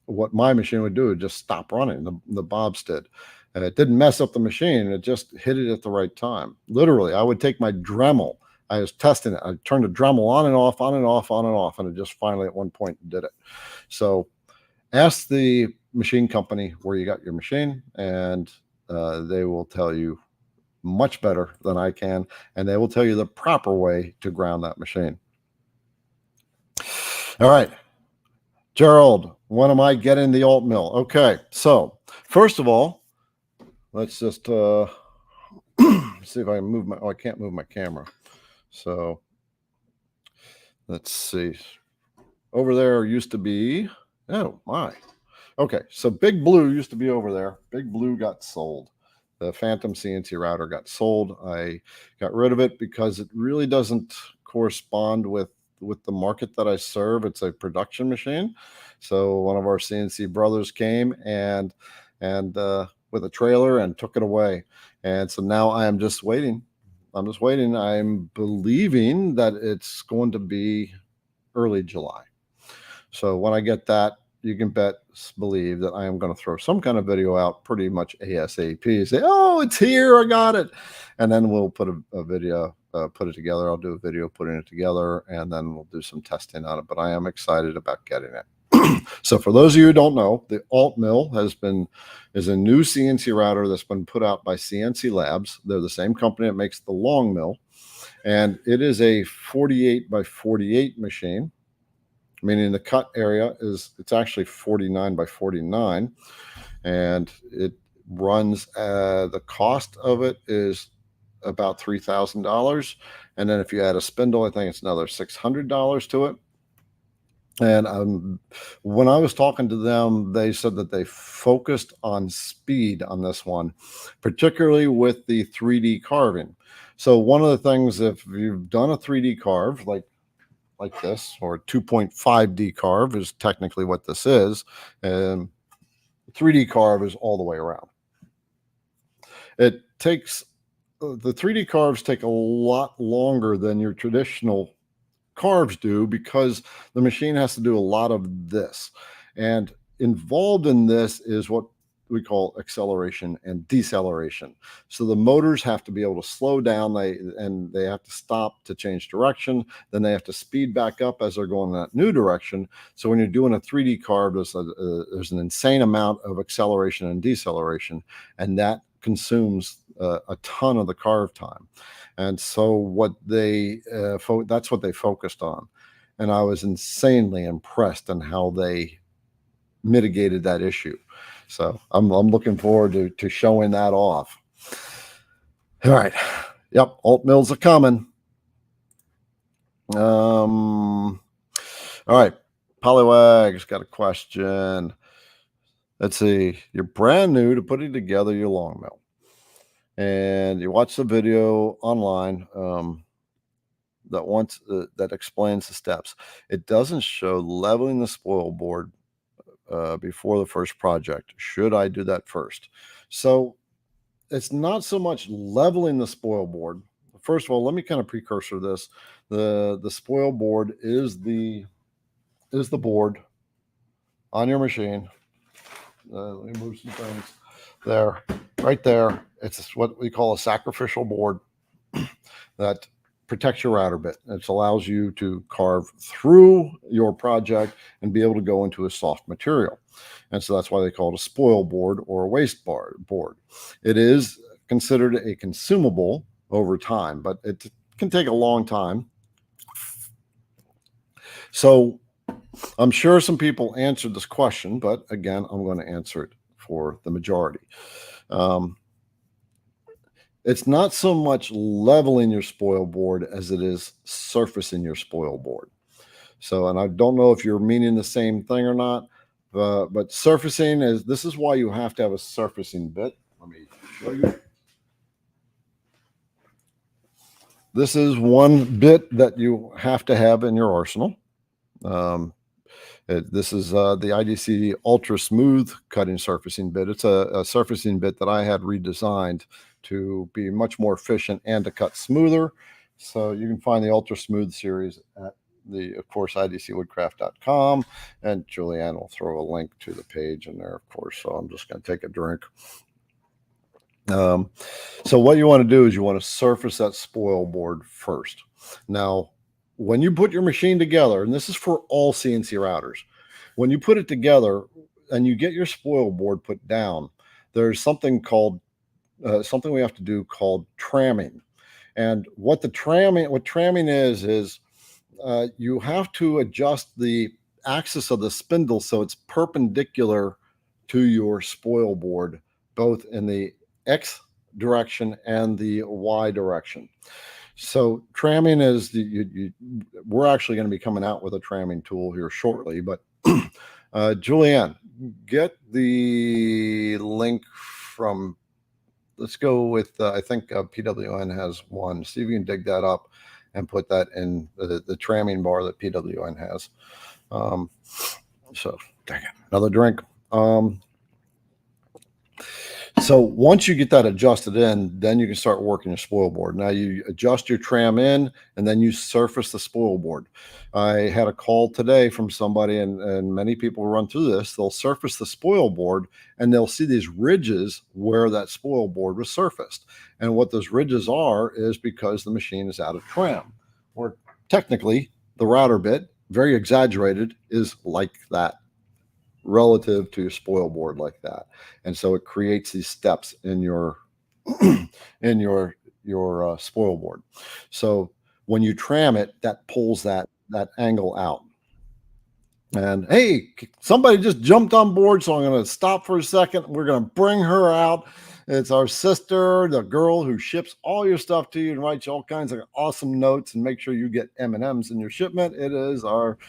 what my machine would do, would just stop running. The Bob's did. And it didn't mess up the machine. It just hit it at the right time. Literally, I would take my Dremel. I was testing it. I turned the Dremel on and off, on and off, on and off, and it just finally at one point did it. So ask the machine company where you got your machine, and they will tell you much better than I can, and they will tell you the proper way to ground that machine. All right. Gerald, when am I getting the alt mill? Okay, so first of all, let's just see if I can move my, I can't move my camera. So let's see. Over there used to be, oh my. Okay, so Big Blue used to be over there. Big Blue got sold. The Phantom CNC router got sold. I got rid of it because it really doesn't correspond with the market that I serve. It's a production machine. So one of our CNC brothers came and with a trailer and took it away. And so now I am just waiting. I'm just waiting. I'm believing that it's going to be early July. So when I get that, you can believe that I am going to throw some kind of video out pretty much ASAP. Say, oh, it's here, I got it. And then we'll put a video, put it together. I'll do a video putting it together, and then we'll do some testing on it. But I am excited about getting it. So for those of you who don't know, the Alt Mill is a new CNC router that's been put out by CNC Labs. They're the same company that makes the Long Mill. And it is a 48 by 48 machine, meaning the cut area it's actually 49 by 49, and it runs, the cost of it is about $3,000. And then if you add a spindle, I think it's another $600 to it. And when I was talking to them, they said that they focused on speed on this one, particularly with the 3D carving. So one of the things, if you've done a 3D carve like this, or 2.5D carve is technically what this is, and 3D carve is all the way around. It takes, the 3D carves take a lot longer than your traditional carves do, because the machine has to do a lot of this, and involved in this is what we call acceleration and deceleration. So the motors have to be able to slow down, they have to stop to change direction, then they have to speed back up as they're going in that new direction. So when you're doing a 3D carve, there's an insane amount of acceleration and deceleration, and that consumes a ton of the carve time. And so that's what they focused on. And I was insanely impressed in how they mitigated that issue. So I'm looking forward to showing that off. All right. Yep. Alt mills are coming. All right. Polywag's got a question. Let's see. You're brand new to putting together your long mill, and you watch the video online that explains the steps. It doesn't show leveling the spoil board before the first project. Should I do that first? So it's not so much leveling the spoil board. First of all, let me kind of precursor this. The spoil board is the board on your machine. Let me move some things there, right there. It's what we call a sacrificial board that protects your router bit. It allows you to carve through your project and be able to go into a soft material. And so that's why they call it a spoil board or a waste board. It is considered a consumable over time, but it can take a long time. So I'm sure some people answered this question, but again, I'm going to answer it for the majority. It's not so much leveling your spoil board as it is surfacing your spoil board. So, and I don't know if you're meaning the same thing or not, but surfacing this is why you have to have a surfacing bit. Let me show you. This is one bit that you have to have in your arsenal. This is the IDC Ultra Smooth Cutting Surfacing Bit. It's a surfacing bit that I had redesigned to be much more efficient and to cut smoother. So you can find the Ultra Smooth series at of course, idcwoodcraft.com. And Julianne will throw a link to the page in there, of course. So I'm just going to take a drink. So what you want to do is you want to surface that spoil board first. Now, when you put your machine together, and this is for all CNC routers, when you put it together and you get your spoil board put down, there's something called something we have to do called tramming. And what tramming is you have to adjust the axis of the spindle so it's perpendicular to your spoil board, both in the X direction and the Y direction. So tramming is we're actually going to be coming out with a tramming tool here shortly, but Julianne, get the link from, let's go with, I think PWN has one. See if you can dig that up and put that in the tramming bar that PWN has. So dang it, another drink. So once you get that adjusted in, then you can start working your spoil board. Now you adjust your tram in, and then you surface the spoil board. I had a call today from somebody, and many people run through this. They'll surface the spoil board, and they'll see these ridges where that spoil board was surfaced. And what those ridges are is because the machine is out of tram, or technically the router bit, very exaggerated, is like that, relative to your spoil board like that. And so it creates these steps in your in your spoil board. So when you tram it, that pulls that angle out. And hey, somebody just jumped on board, so I'm going to stop for a second. We're going to bring her out. It's our sister, the girl who ships all your stuff to you and writes you all kinds of awesome notes and make sure you get M&Ms in your shipment. It is our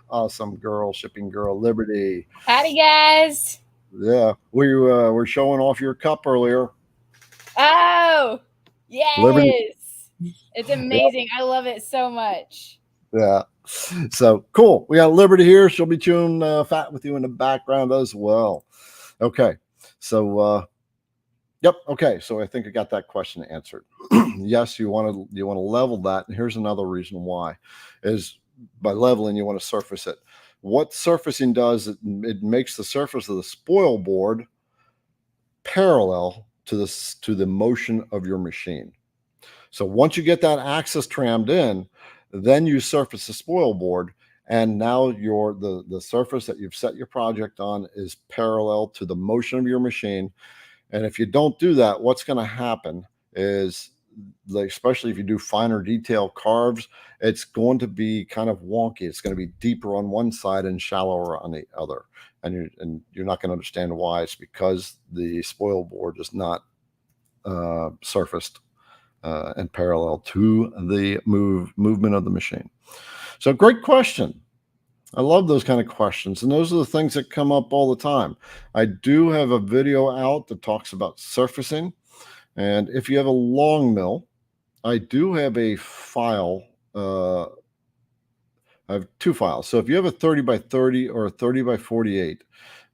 awesome girl, shipping girl, Liberty. Howdy, guys. Yeah, we were showing off your cup earlier. Oh, yes. Liberty. It's amazing. Yep. I love it so much. Yeah. So cool. We got Liberty here. She'll be chewing fat with you in the background as well. Okay. So, yep. Okay. So I think I got that question answered. Yes, you want to level that. And here's another reason why is by leveling, you want to surface it. What surfacing does, it makes the surface of the spoil board parallel to the motion of your machine. So once you get that axis trammed in, then you surface the spoil board, and now the surface that you've set your project on is parallel to the motion of your machine. And if you don't do that, what's going to happen is like, especially if you do finer detail carves, it's going to be kind of wonky. It's going to be deeper on one side and shallower on the other. And you're not going to understand why. It's because the spoil board is not surfaced and parallel to the movement of the machine. So great question. I love those kind of questions. And those are the things that come up all the time. I do have a video out that talks about surfacing. And if you have a long mill, I do have a file. I have two files. So if you have a 30 by 30 or a 30 by 48,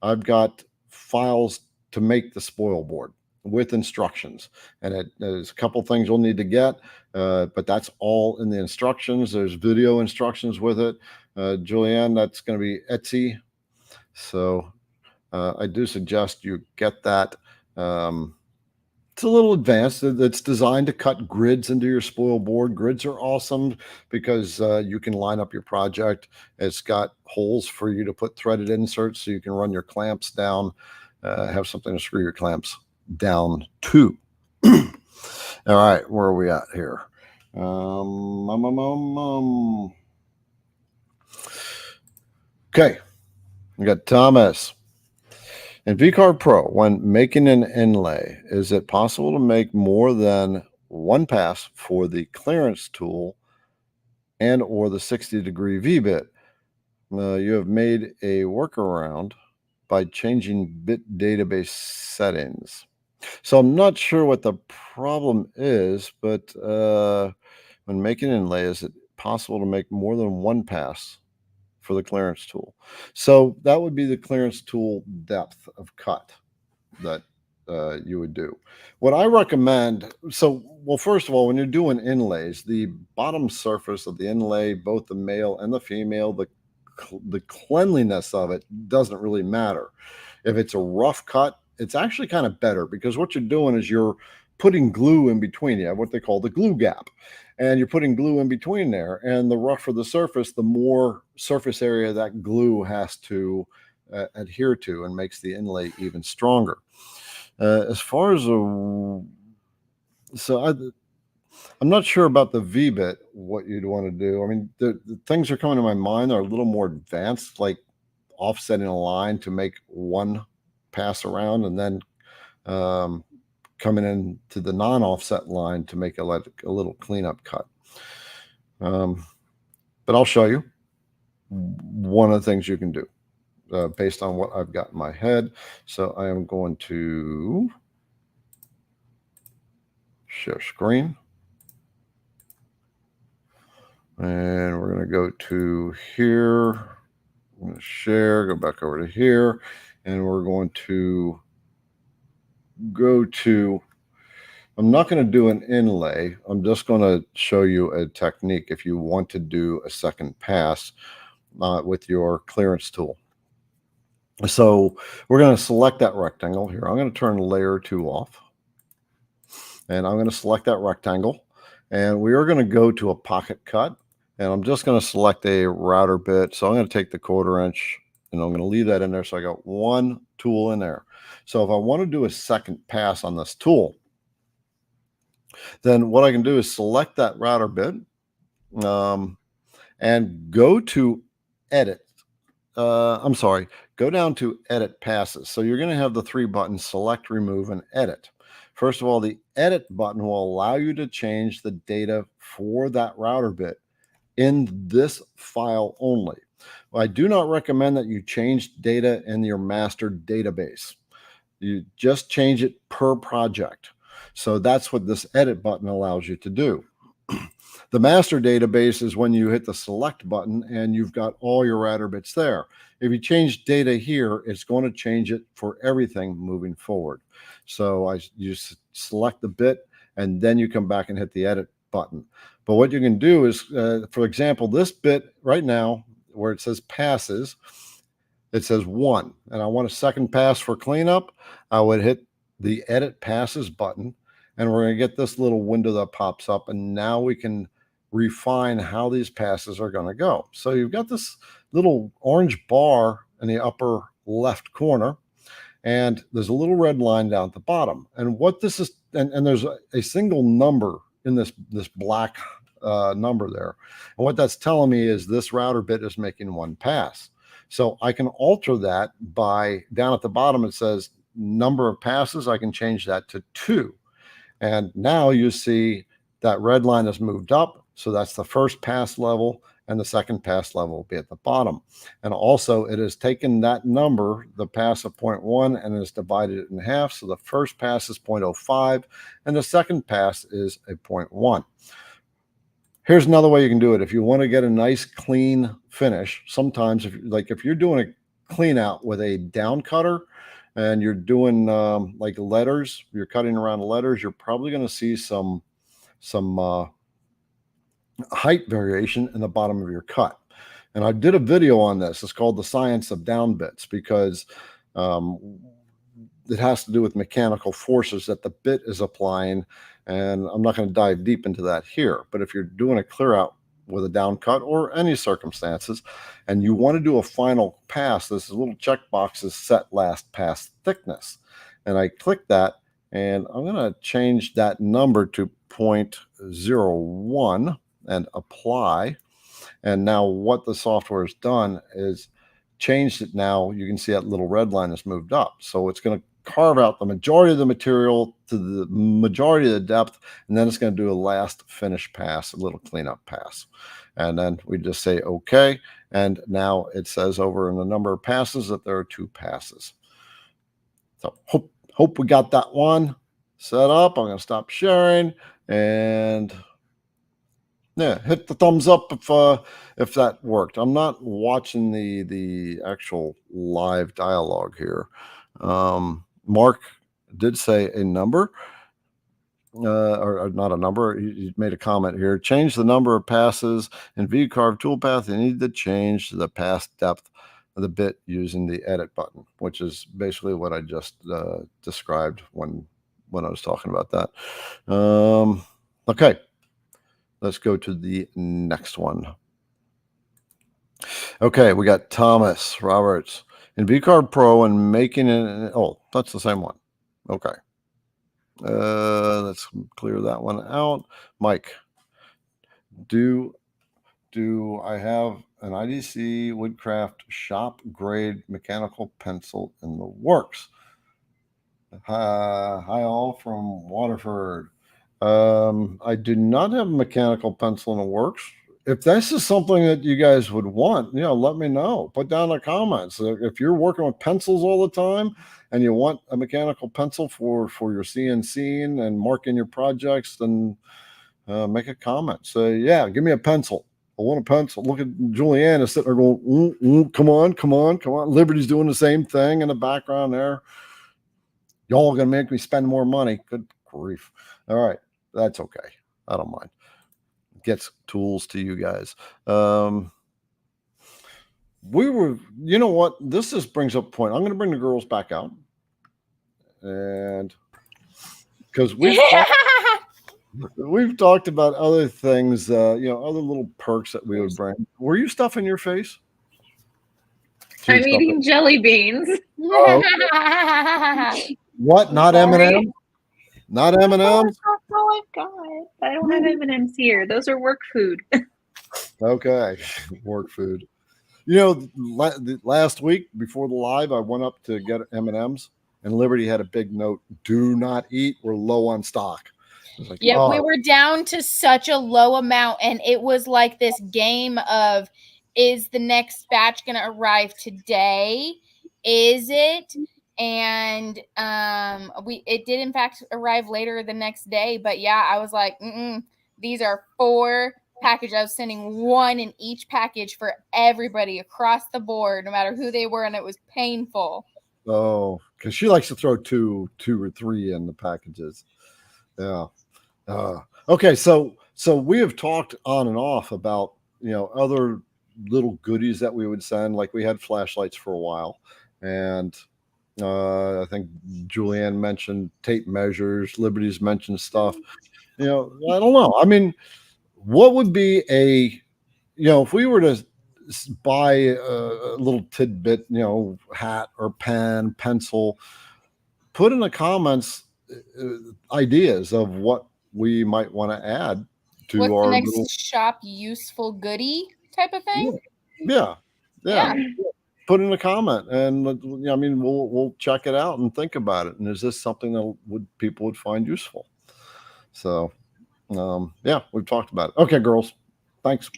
I've got files to make the spoil board with instructions. And there's a couple things you'll need to get, but that's all in the instructions. There's video instructions with it. Julianne, that's going to be Etsy. So I do suggest you get that. It's a little advanced. It's designed to cut grids into your spoil board. Grids are awesome because you can line up your project. It's got holes for you to put threaded inserts so you can run your clamps down, have something to screw your clamps down to. All right, where are we at here? Okay, we got Thomas. In VCarve Pro, when making an inlay, is it possible to make more than one pass for the clearance tool and or the 60-degree V-bit? You have made a workaround by changing bit database settings. So I'm not sure what the problem is, but when making an inlay, is it possible to make more than one pass for the clearance tool? So that would be the clearance tool depth of cut that you would do. What I recommend, well, first of all, when you're doing inlays, the bottom surface of the inlay, both the male and the female, the cleanliness of it doesn't really matter. If it's a rough cut, it's actually kind of better because what you're doing is you're putting glue in between. You have what they call the glue gap. And you're putting glue in between there. And the rougher the surface, the more surface area that glue has to adhere to and makes the inlay even stronger. As far as I'm not sure about the V-bit, what you'd want to do. I mean, the things that are coming to my mind are a little more advanced, like offsetting a line to make one pass around and then coming into the non-offset line to make a little cleanup cut. But I'll show you one of the things you can do based on what I've got in my head. So I am going to share screen. And we're going to go to here. I'm going to share, go back over to here, and we're going to go to, I'm not going to do an inlay. I'm just going to show you a technique if you want to do a second pass with your clearance tool. So we're going to select that rectangle here. I'm going to turn layer 2 off. And I'm going to select that rectangle. And we are going to go to a pocket cut. And I'm just going to select a router bit. So I'm going to take the 1/4 inch and I'm going to leave that in there. So I got one tool in there. So if I want to do a second pass on this tool, then what I can do is select that router bit and go to edit. Go down to edit passes. So you're going to have the 3 buttons, select, remove, and edit. First of all, the edit button will allow you to change the data for that router bit in this file only. I do not recommend that you change data in your master database. You just change it per project. So that's what this edit button allows you to do. The master database is when you hit the select button and you've got all your router bits there. If you change data here, it's going to change it for everything moving forward. So you select the bit and then you come back and hit the edit button. But what you can do is, for example, this bit right now where it says passes, it says 1, and I want a second pass for cleanup. I would hit the edit passes button, and we're going to get this little window that pops up, and now we can refine how these passes are going to go. So you've got this little orange bar in the upper left corner, and there's a little red line down at the bottom. And what this is, and there's a single number in this black number there. And what that's telling me is this router bit is making one pass. So I can alter that by down at the bottom, it says number of passes. I can change that to 2. And now you see that red line has moved up. So that's the first pass level, and the second pass level will be at the bottom. And also it has taken that number, the pass of 0.1, and has divided it in half. So the first pass is 0.05 and the second pass is a 0.1. Here's another way you can do it. If you want to get a nice clean finish, sometimes if you're doing a clean out with a down cutter and you're doing like letters, you're cutting around the letters, you're probably going to see some height variation in the bottom of your cut. And I did a video on this. It's called The Science of Down Bits, because it has to do with mechanical forces that the bit is applying. And I'm not going to dive deep into that here. But if you're doing a clear out with a down cut or any circumstances, and you want to do a final pass, this little checkbox is set last pass thickness. And I click that, and I'm going to change that number to 0.01 and apply. And now what the software has done is changed it. Now you can see that little red line has moved up. So it's going to carve out the majority of the material to the majority of the depth, and then it's going to do a last finish pass, a little cleanup pass. And then we just say okay, and now it says over in the number of passes that there are 2 passes. So hope we got that one set up. I'm going to stop sharing, and yeah, hit the thumbs up if that worked. I'm not watching the actual live dialogue here. Mark did say a number, or not a number. He made a comment here. Change the number of passes in VCarve toolpath. You need to change the pass depth of the bit using the edit button, which is basically what I just described when I was talking about that. Okay, let's go to the next one. Okay, we got Thomas Roberts. In VCarve Pro and making it, oh, that's the same one. Okay. Let's clear that one out. Mike, do I have an IDC Woodcraft shop grade mechanical pencil in the works? Hi all from Waterford. I do not have a mechanical pencil in the works. If this is something that you guys would want, let me know. Put down in the comments. If you're working with pencils all the time and you want a mechanical pencil for your CNCing and marking your projects, then make a comment. Say, yeah, give me a pencil. I want a pencil. Look at Julianne is sitting there going, come on. Liberty's doing the same thing in the background there. Y'all gonna make me spend more money. Good grief. All right, that's okay. I don't mind. Gets tools to you guys. You know what? This just brings up a point. I'm going to bring the girls back out, and because we've talked about other things, other little perks that we would bring. Were you stuffing your face? I'm eating jelly beans. What? Not M&M? Not M&Ms? That's all I've got. I don't have M&Ms here. Those are work food. Okay, work food. Last week before the live, I went up to get M&Ms, and Liberty had a big note: "Do not eat. We're low on stock." Like, yeah, we were down to such a low amount, and it was like this game of, is the next batch going to arrive today? Is it? And it did in fact arrive later the next day. But yeah, I was like, these are 4 packages. I was sending 1 in each package for everybody across the board, no matter who they were, and it was painful. Oh, because she likes to throw 2 or 3 in the packages. Yeah. Okay, so we have talked on and off about other little goodies that we would send. Like we had flashlights for a while, and I think Julianne mentioned tape measures. Liberty's mentioned stuff. I don't know. I mean, what would be if we were to buy a little tidbit, hat or pen, pencil, put in the comments ideas of what we might want to add to What's our the next little shop useful goodie type of thing? yeah. Put in a comment, and I mean, we'll check it out and think about it. And is this something that people would find useful? So, yeah, we've talked about it. Okay, girls, thanks.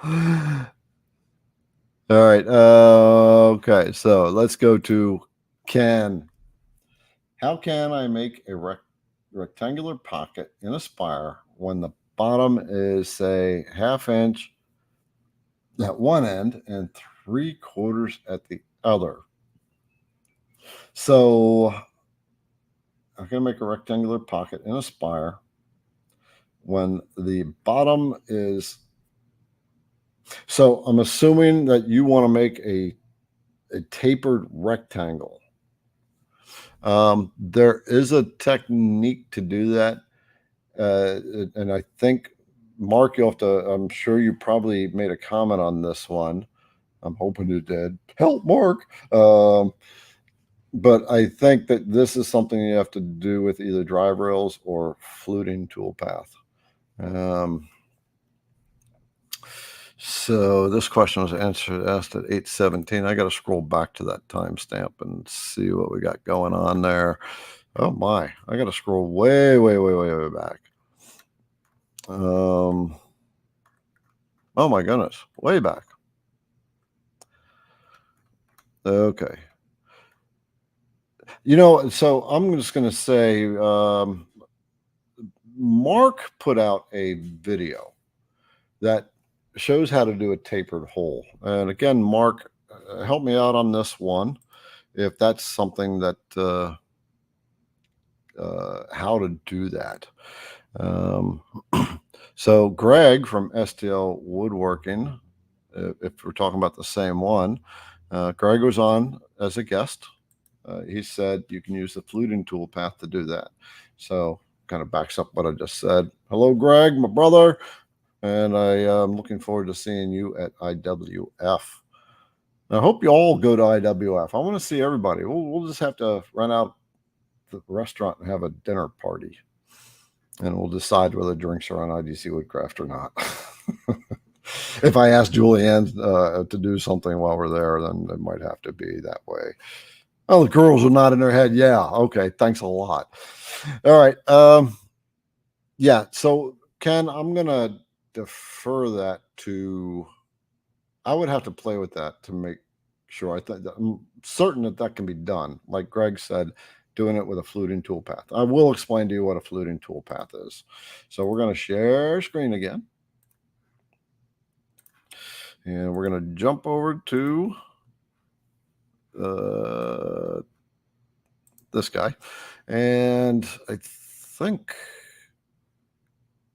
All right. Okay, so let's go to Ken. How can I make a rectangular pocket in a spire when the bottom is, say, 1/2 inch at one end and 3/4 at the other? So I'm going to make a rectangular pocket in a spire when the bottom is. So I'm assuming that you want to make a tapered rectangle. There is a technique to do that. And I think, Mark, I'm sure you probably made a comment on this one. I'm hoping you did. Help, Mark. But I think that this is something you have to do with either drive rails or fluting toolpath. So this question was asked at 8:17. I got to scroll back to that timestamp and see what we got going on there. Oh my, I got to scroll way back. Oh my goodness, way back. Okay. So I'm just going to say, Mark put out a video that shows how to do a tapered hole. And again, Mark, help me out on this one, if that's something that, how to do that. So Greg from STL Woodworking, if we're talking about the same one, Greg was on as a guest. He said you can use the fluting toolpath to do that. So kind of backs up what I just said. Hello, Greg, my brother. And I am looking forward to seeing you at IWF. I hope you all go to IWF. I want to see everybody. We'll just have to run out the restaurant and have a dinner party. And we'll decide whether drinks are on IDC Woodcraft or not. If I ask Julianne to do something while we're there, then it might have to be that way. Oh, the girls are nodding their head. Yeah. Okay. Thanks a lot. All right. Yeah. So, Ken, I'm going to defer that to, I would have to play with that to make sure. I'm certain that can be done. Like Greg said, doing it with a fluting toolpath. I will explain to you what a fluting toolpath is. So we're going to share screen again. And we're going to jump over to this guy. And I think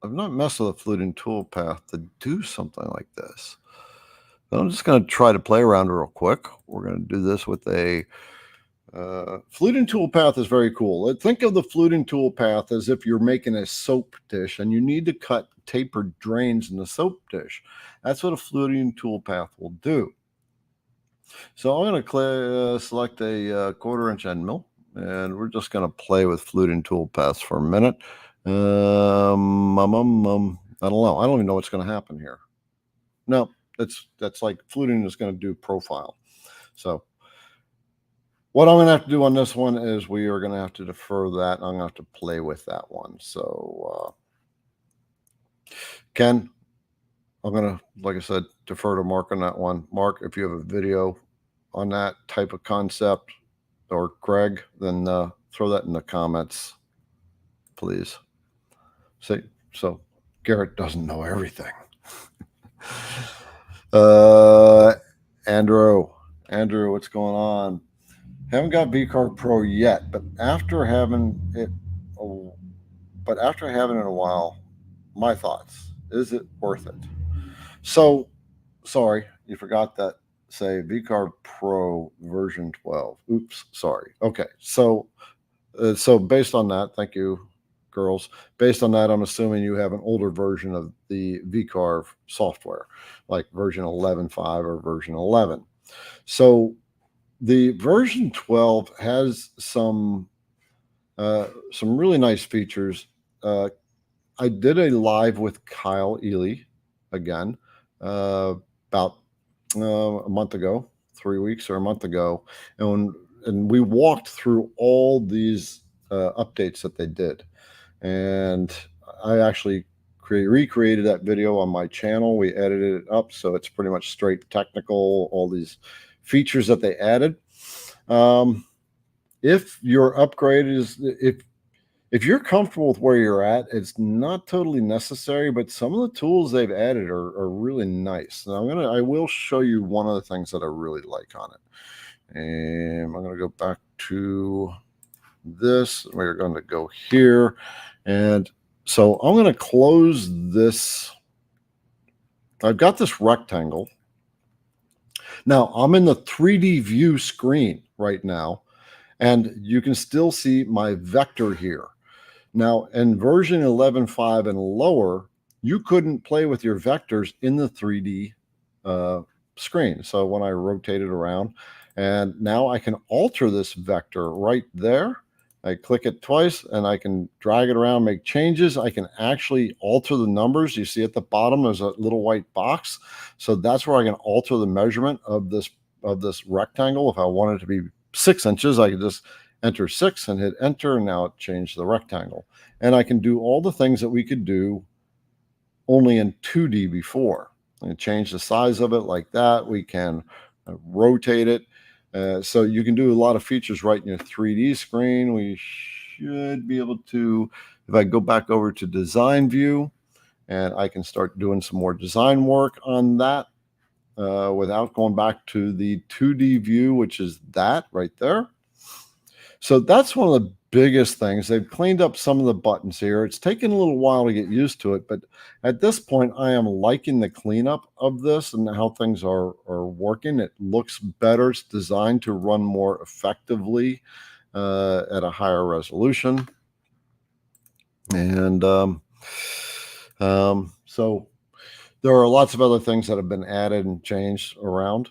I've not messed with a fluting toolpath to do something like this. But I'm just going to try to play around real quick. We're going to do this with a fluting toolpath is very cool. Think of the fluting toolpath as if you're making a soap dish and you need to cut tapered drains in the soap dish. That's what a fluting toolpath will do. So I'm going to select a 1/4 inch end mill, and we're just going to play with fluting toolpaths for a minute. I don't know. I don't even know what's going to happen here. No, that's like fluting is going to do profile. So what I'm going to have to do on this one is we are going to have to defer that. I'm going to have to play with that one. So, Ken, I'm going to, like I said, defer to Mark on that one. Mark, if you have a video on that type of concept, or Greg, then throw that in the comments, please. So Garrett doesn't know everything. Andrew, what's going on? Haven't got VCarve Pro yet, but after having it a while, my thoughts: is it worth it? So, sorry, you forgot that. Say VCarve Pro version 12. Oops, sorry. Okay, so based on that, thank you, girls. Based on that, I'm assuming you have an older version of the VCarve software, like version 11.5 or version 11. So the version 12 has some some really nice features. I did a live with Kyle Ely again about a month ago, 3 weeks or a month ago, and we walked through all these updates that they did. And I actually recreated that video on my channel. We edited it up so it's pretty much straight technical, all these features that they added. If your upgrade is, if you're comfortable with where you're at, it's not totally necessary, but some of the tools they've added are really nice. And I will show you one of the things that I really like on it. And I'm going to go back to this. We're going to go here. And so I'm going to close this. I've got this rectangle. Now I'm in the 3D view screen right now, and you can still see my vector here. Now in version 11.5 and lower, you couldn't play with your vectors in the 3D screen. So when I rotate it around, and now I can alter this vector right there. I click it twice and I can drag it around, make changes. I can actually alter the numbers. You see at the bottom, there's a little white box. So that's where I can alter the measurement of this rectangle. If I wanted it to be 6 inches, I could just enter 6 and hit enter. And now it changed the rectangle. And I can do all the things that we could do only in 2D before. I can change the size of it like that. We can rotate it. So you can do a lot of features right in your 3D screen. We should be able to, if I go back over to design view, and I can start doing some more design work on that without going back to the 2D view, which is that right there. So that's one of the biggest things. They've cleaned up some of the buttons here. It's taken a little while to get used to it, but at this point, I am liking the cleanup of this and how things are working. It looks better. It's designed to run more effectively at a higher resolution. And so there are lots of other things that have been added and changed around.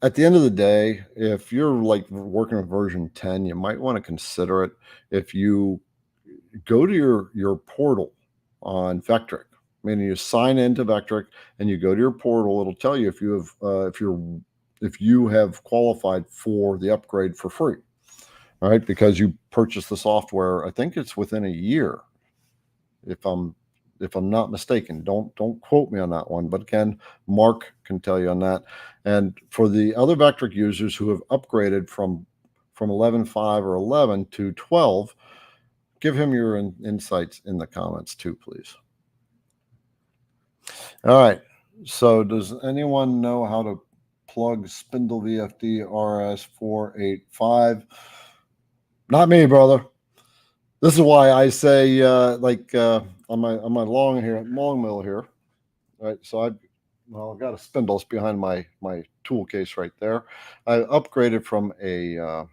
At the end of the day, if you're like working with version 10, you might want to consider it. If you go to your portal on VECTRIC, meaning you sign into VECTRIC and you go to your portal, it'll tell you if you have qualified for the upgrade for free. All right, because you purchased the software. I think it's within a year, if I'm not mistaken. Don't quote me on that one, but again, Mark can tell you on that. And for the other VECTRIC users who have upgraded from 11.5 or 11 to 12, give him your insights in the comments too, please. All right. So does anyone know how to plug Spindle VFD RS485? Not me, brother. This is why I say on my long mill here, right? So I've got a spindle behind my tool case right there. I upgraded from the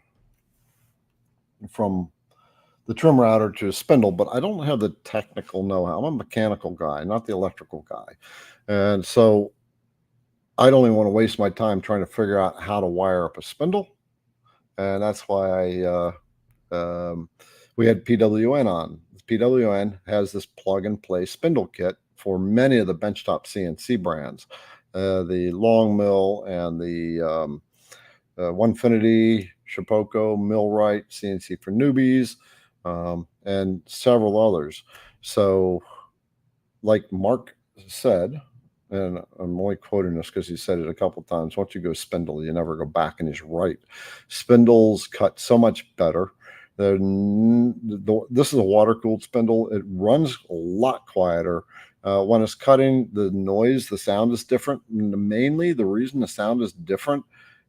trim router to a spindle, but I don't have the technical know-how. I'm a mechanical guy, not the electrical guy, and so I don't even want to waste my time trying to figure out how to wire up a spindle, and that's why we had PWN on. PWN has this plug-and-play spindle kit for many of the benchtop CNC brands, the Long Mill and the Onefinity, Shapeoko, Millwright, CNC for Newbies, and several others. So, like Mark said, and I'm only quoting this because he said it a couple times, once you go spindle, you never go back, and he's right. Spindles cut so much better. This is a water-cooled spindle. It runs a lot quieter. When it's cutting, the noise, the sound is different. Mainly, the reason the sound is different,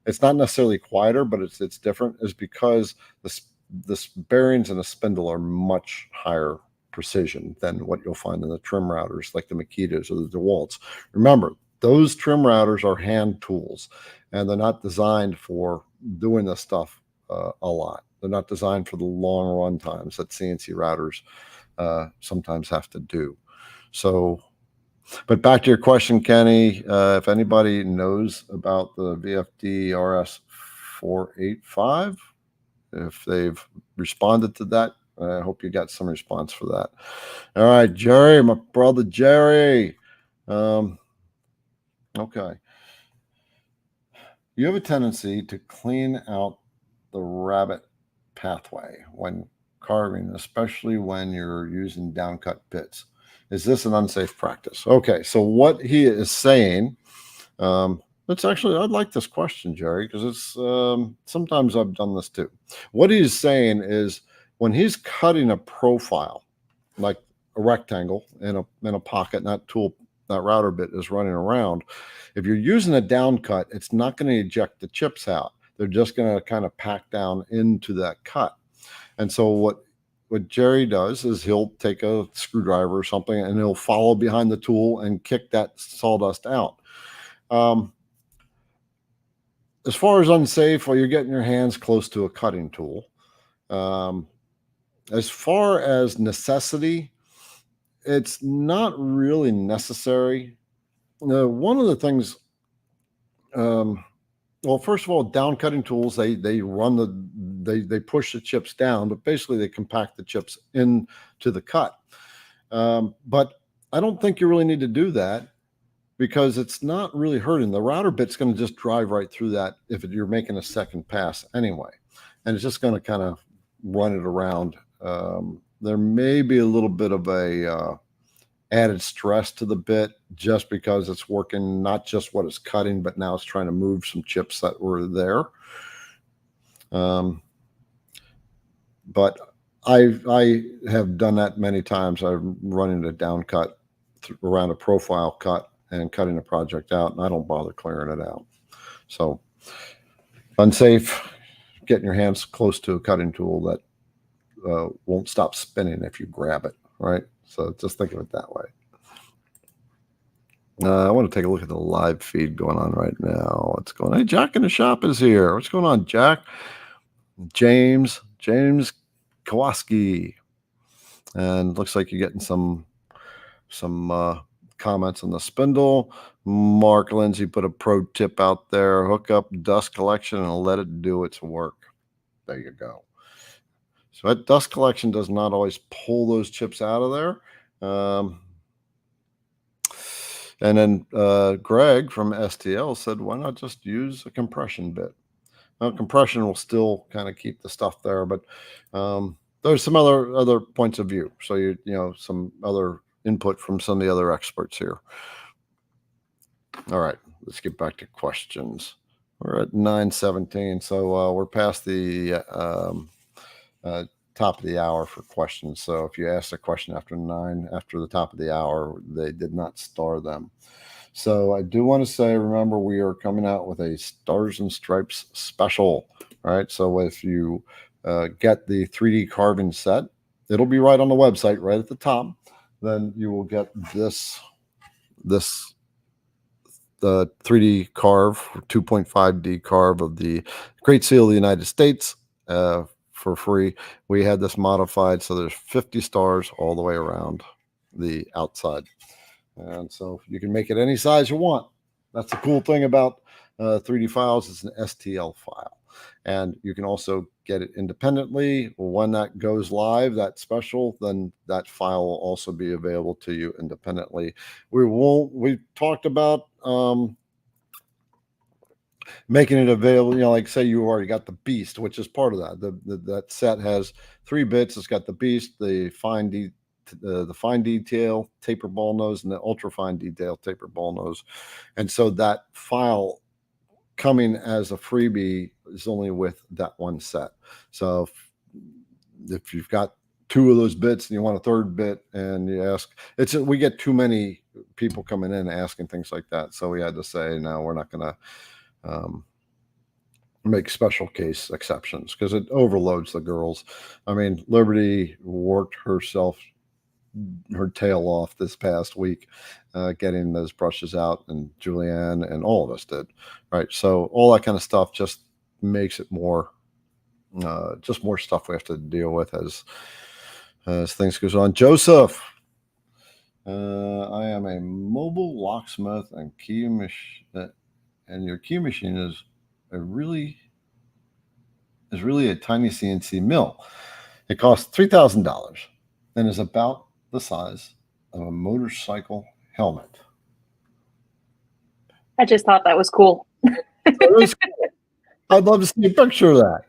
it's not necessarily quieter, but it's different, is because the bearings in a spindle are much higher precision than what you'll find in the trim routers, like the Makitas or the DeWalts. Remember, those trim routers are hand tools, and they're not designed for doing this stuff a lot. They're not designed for the long run times that CNC routers sometimes have to do. So, but back to your question, Kenny, if anybody knows about the VFD RS485, if they've responded to that. I hope you got some response for that. All right, Jerry, my brother Jerry. Okay. You have a tendency to clean out the rabbet pathway when carving, especially when you're using downcut bits. Is this an unsafe practice? Okay, so what he is saying, it's actually, I'd like this question, Jerry, because it's sometimes I've done this too. What he's saying is when he's cutting a profile, like a rectangle in a pocket, and that router bit is running around. If you're using a down cut, it's not going to eject the chips out. They're just going to kind of pack down into that cut. And so what Jerry does is he'll take a screwdriver or something and he'll follow behind the tool and kick that sawdust out. As far as unsafe, well, you're getting your hands close to a cutting tool. As far as necessity, it's not really necessary. One of the things, well, first of all, down cutting tools, they push the chips down, but basically they compact the chips into the cut. But I don't think you really need to do that because it's not really hurting. The router bit's going to just drive right through that if you're making a second pass anyway. And it's just going to kind of run it around. There may be a little bit of a added stress to the bit just because it's working not just what it's cutting, but now it's trying to move some chips that were there. But I have done that many times. I've run into down cut around a profile cut and cutting a project out, and I don't bother clearing it out. So unsafe, getting your hands close to a cutting tool that won't stop spinning if you grab it, right? So just think of it that way. I want to take a look at the live feed going on right now. What's going on? Hey, Jack in the shop is here. What's going on, Jack? James Kowalski. And looks like you're getting some comments on the spindle. Mark Lindsay put a pro tip out there. Hook up dust collection and let it do its work. There you go. So that dust collection does not always pull those chips out of there. And then Greg from STL said, why not just use a compression bit? Now, compression will still kind of keep the stuff there, but there's some other points of view. So, you know, some other input from some of the other experts here. All right, let's get back to questions. We're at 9:17, so we're past the top of the hour for questions. So if you ask a question after the top of the hour, they did not star them. So I do want to say, remember, we are coming out with a Stars and Stripes special, right? So if you get the 3D carving set, it'll be right on the website, right at the top. Then you will get the 3D carve, 2.5D carve of the Great Seal of the United States for free. We had this modified, so there's 50 stars all the way around the outside. And so you can make it any size you want. That's the cool thing about 3D files. It's an STL file. And you can also get it independently. When that goes live, that special, then that file will also be available to you independently. We talked about making it available, you know, like say you already got the Beast, which is part of that. That set has 3 bits. It's got the Beast, the fine detail taper ball nose, and the ultra fine detail taper ball nose. And so that file coming as a freebie is only with that one set. So if you've got 2 of those bits and you want a 3rd bit and you ask, we get too many people coming in asking things like that. So we had to say, no, we're not going to make special case exceptions because it overloads the girls. I mean, Liberty worked her tail off this past week getting those brushes out, and Julianne and all of us did, right? So all that kind of stuff just makes it more stuff we have to deal with as things goes on. Joseph, I am a mobile locksmith and key machine, and your key machine is is really a tiny CNC mill. It costs $3,000 and is about the size of a motorcycle helmet. I just thought that was cool. I'd love to see a picture of that.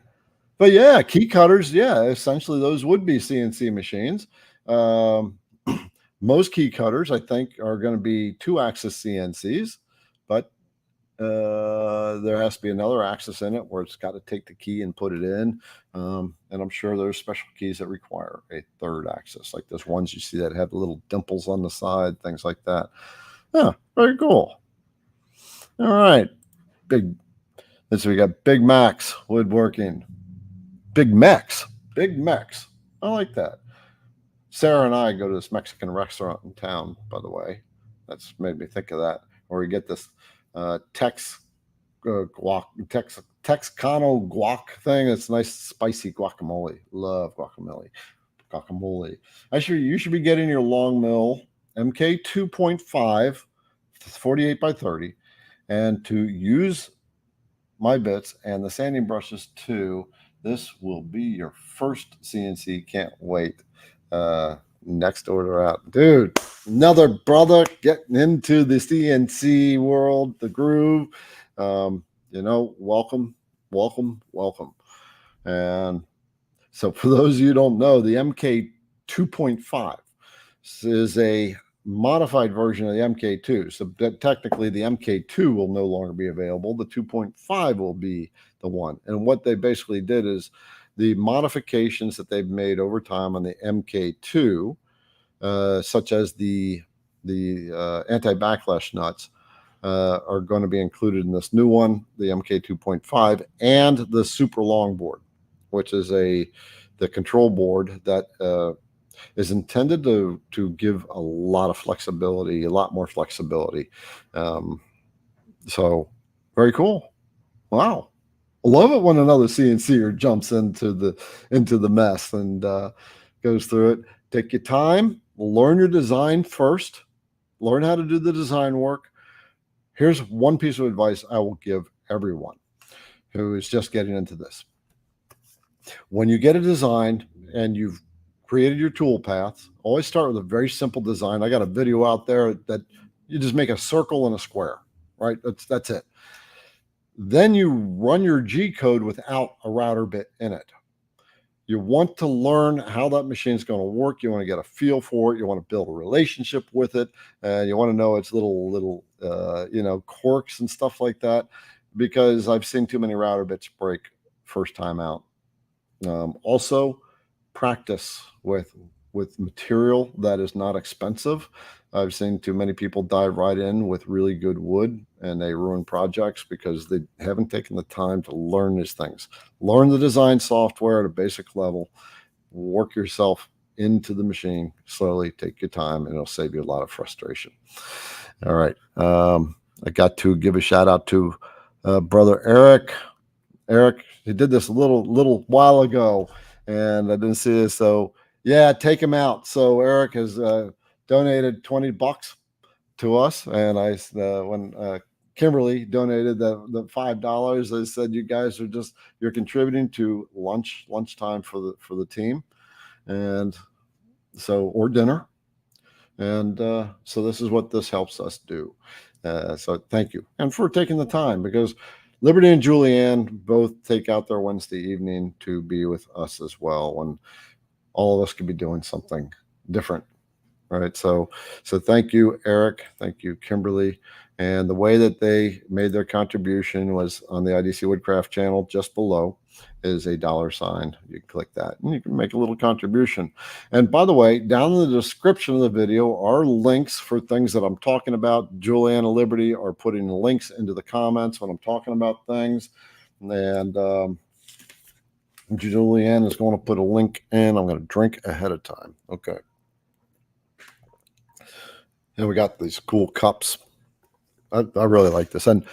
But yeah, key cutters, yeah, essentially those would be CNC machines. Most key cutters, I think, are going to be 2-axis CNCs, but there has to be another axis in it where it's got to take the key and put it in. And I'm sure there's special keys that require a 3rd axis, like those ones you see that have little dimples on the side, things like that. Yeah, very cool. All right. So we got Big Max Woodworking. Big Mex. I like that. Sarah and I go to this Mexican restaurant in town, by the way. That's made me think of that. Where we get this Texano guac thing. It's nice, spicy guacamole. Love guacamole. Actually, you should be getting your long mill MK 2.5, 48 by 30, and to use my bits and the sanding brushes too. This will be your first CNC. Can't wait. Next order out. Dude, another brother getting into the CNC world, the groove. Welcome. And so for those of you who don't know, the MK 2.5 is a modified version of the MK2. So technically the MK2 will no longer be available. The 2.5 will be the one. And what they basically did is the modifications that they've made over time on the MK2, such as the anti-backlash nuts, are going to be included in this new one, the MK 2.5, and the super long board, which is the control board that is intended to give a lot of flexibility, a lot more flexibility. So very cool. Wow. I love it when another CNCer jumps into the mess and goes through it. Take your time, learn your design first, learn how to do the design work. Here's one piece of advice I will give everyone who is just getting into this. When you get a design and you've created your tool paths, always start with a very simple design. I got a video out there that you just make a circle and a square, right? That's it. Then you run your G code without a router bit in it. You want to learn how that machine is going to work. You want to get a feel for it. You want to build a relationship with it. And you want to know its little quirks and stuff like that, because I've seen too many router bits break first time out. Also, practice with material that is not expensive. I've seen too many people dive right in with really good wood and they ruin projects because they haven't taken the time to learn these things. Learn the design software at a basic level, work yourself into the machine slowly, take your time, and it'll save you a lot of frustration. All right. I got to give a shout out to brother Eric. Eric, he did this a little while ago and I didn't see this. So yeah, take him out. So Eric has donated $20 to us, and when Kimberly donated the $5, I said, you guys are you're contributing to lunchtime for the team, and so, or dinner, and so this is what this helps us do. So thank you, and for taking the time, because Liberty and Julianne both take out their Wednesday evening to be with us as well, when all of us could be doing something different. Right. So thank you, Eric. Thank you, Kimberly. And the way that they made their contribution was on the IDC Woodcraft channel. Just below is a $sign. You can click that and you can make a little contribution. And by the way, down in the description of the video are links for things that I'm talking about. Julianne and Liberty are putting links into the comments when I'm talking about things. And Julianne is going to put a link in. I'm going to drink ahead of time. Okay. And we got these cool cups. I really like this. And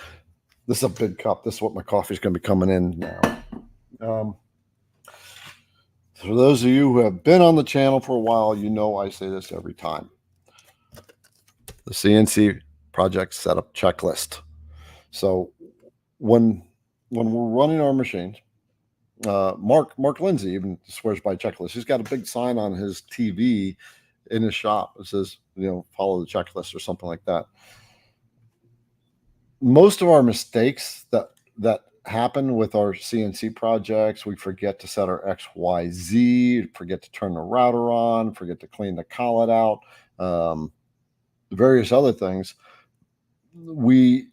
this is a big cup. This is what my coffee is going to be coming in now. For those of you who have been on the channel for a while, you know I say this every time. The CNC project setup checklist. So when we're running our machines, Mark Lindsay even swears by checklist. He's got a big sign on his TV in his shop that says, follow the checklist or something like that. Most of our mistakes that happen with our CNC projects, we forget to set our XYZ, forget to turn the router on, forget to clean the collet out, various other things. I'm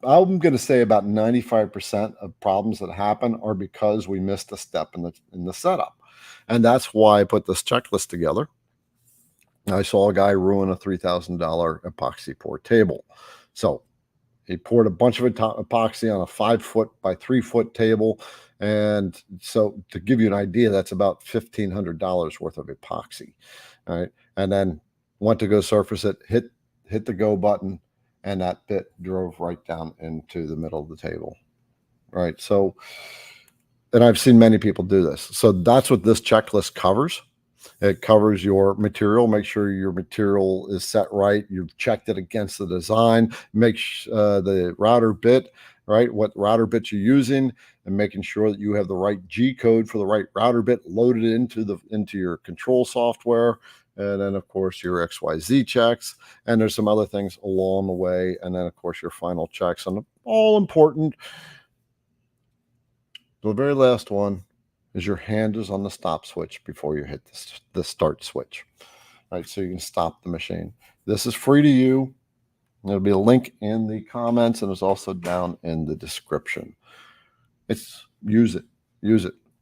going to say about 95% of problems that happen are because we missed a step in the setup. And that's why I put this checklist together. I saw a guy ruin a $3,000 epoxy pour table. So he poured a bunch of epoxy on a 5-foot by 3-foot table. And so to give you an idea, that's about $1,500 worth of epoxy. All right. And then went to go surface it, hit the go button, and that bit drove right down into the middle of the table. Right. So, and I've seen many people do this. So that's what this checklist covers. It covers your material. Make sure your material is set right. You've checked it against the design. Make the router bit, right? What router bit you're using, and making sure that you have the right G code for the right router bit loaded into your control software. And then, of course, your XYZ checks. And there's some other things along the way. And then, of course, your final checks. And all important, the very last one is your hand is on the stop switch before you hit the start switch. Right, so you can stop the machine. This is free to you. There'll be a link in the comments, and it's also down in the description. Use it.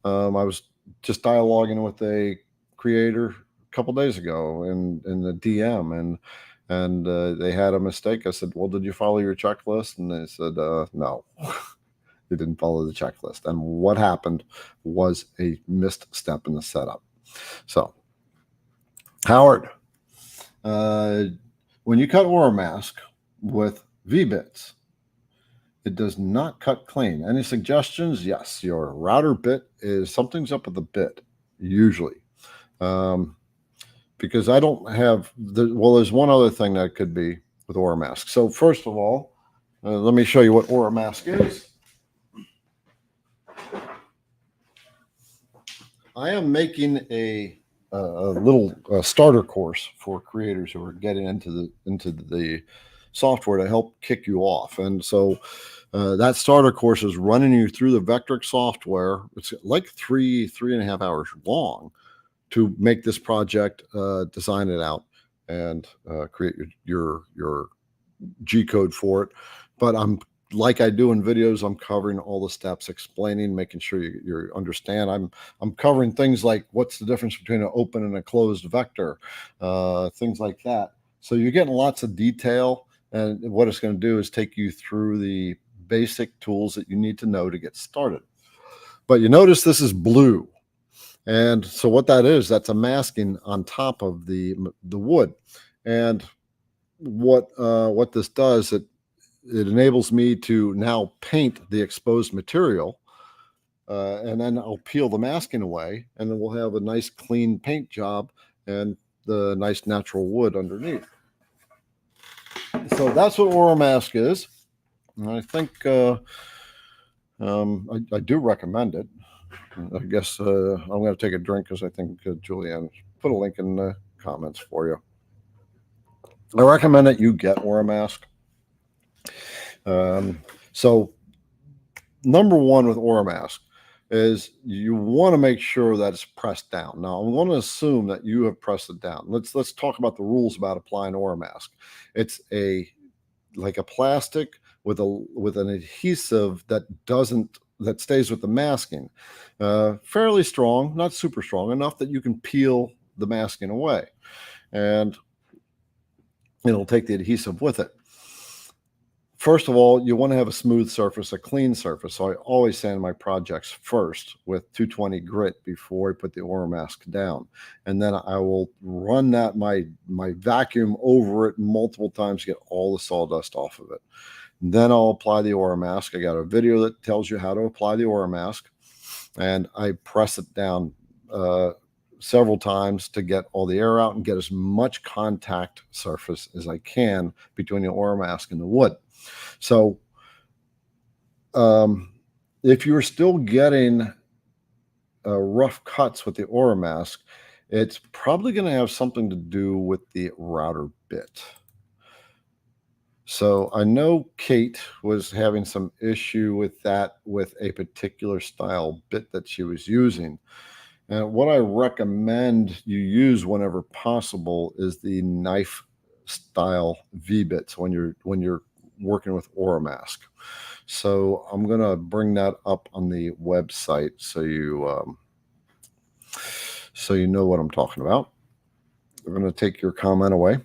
I was just dialoguing with a creator a couple days ago in the DM, and they had a mistake. I said, well, did you follow your checklist? And they said, no. They didn't follow the checklist. And what happened was a missed step in the setup. So, Howard, when you cut Aura mask with V-bits, it does not cut clean. Any suggestions? Yes, your router bit something's up with the bit, usually. Because I don't have, there's one other thing that could be with Aura mask. So first of all, let me show you what Aura mask is. I am making a little starter course for creators who are getting into the software to help kick you off. And so that starter course is running you through the VECTRIC software. It's like 3.5 hours long to make this project, design it out, and create your G code for it. But like I do in videos, I'm covering all the steps, explaining, making sure you understand. I'm covering things like what's the difference between an open and a closed vector, things like that. So you're getting lots of detail, and what it's going to do is take you through the basic tools that you need to know to get started. But you notice this is blue. And so what that is, that's a masking on top of the wood. And what this does, it enables me to now paint the exposed material, and then I'll peel the masking away, and then we'll have a nice clean paint job and the nice natural wood underneath. So that's what Aura mask is. And I think I do recommend it. I guess I'm going to take a drink because I think Julianne put a link in the comments for you. I recommend that you get Aura mask. So number one with Aura mask is you want to make sure that it's pressed down. Now I'm going to assume that you have pressed it down. Let's talk about the rules about applying Aura mask. It's like a plastic with an adhesive that stays with the masking, fairly strong, not super strong, enough that you can peel the masking away, and it'll take the adhesive with it. First of all, you want to have a smooth surface, a clean surface. So I always sand my projects first with 220 grit before I put the Aura mask down. And then I will run my vacuum over it multiple times to get all the sawdust off of it. And then I'll apply the Aura mask. I got a video that tells you how to apply the Aura mask. And I press it down several times to get all the air out and get as much contact surface as I can between the Aura mask and the wood. So if you're still getting rough cuts with the Aura mask, it's probably going to have something to do with the router bit. So I know Kate was having some issue with that with a particular style bit that she was using. And what I recommend you use whenever possible is the knife style V bits when you're working with Aura mask. So I'm gonna bring that up on the website so you know what I'm talking about. We're gonna take your comment away.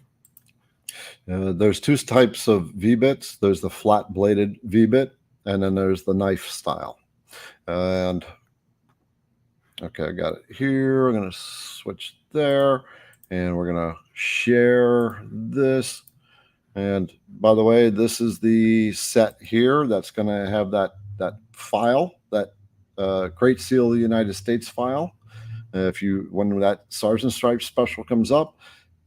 There's two types of V-bits. There's the flat-bladed V-bit, and then there's the knife style. And okay, I got it here. I'm going to switch there, and we're going to share this. And by the way, this is the set here that's going to have that file, that Great Seal of the United States file. When that Sergeant Stripes special comes up,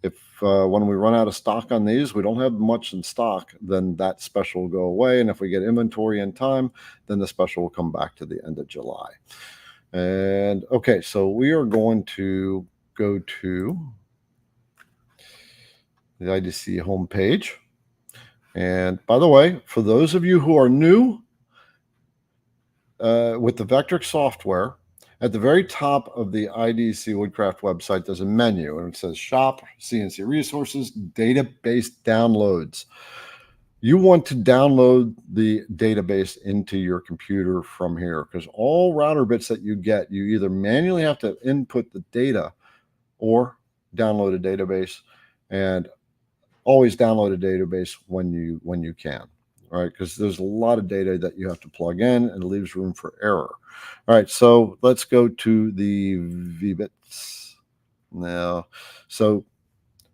if when we run out of stock on these, we don't have much in stock, then that special will go away. And if we get inventory in time, then the special will come back to the end of July. And okay, so we are going to go to the IDC homepage. And by the way, for those of you who are new with the VECTRIC software, at the very top of the IDC Woodcraft website, there's a menu, and it says Shop, CNC Resources, Database Downloads. You want to download the database into your computer from here, because all router bits that you get, you either manually have to input the data or download a database, and always download a database when you can. All right, because there's a lot of data that you have to plug in, and it leaves room for error. All right, so let's go to the V-bits now. So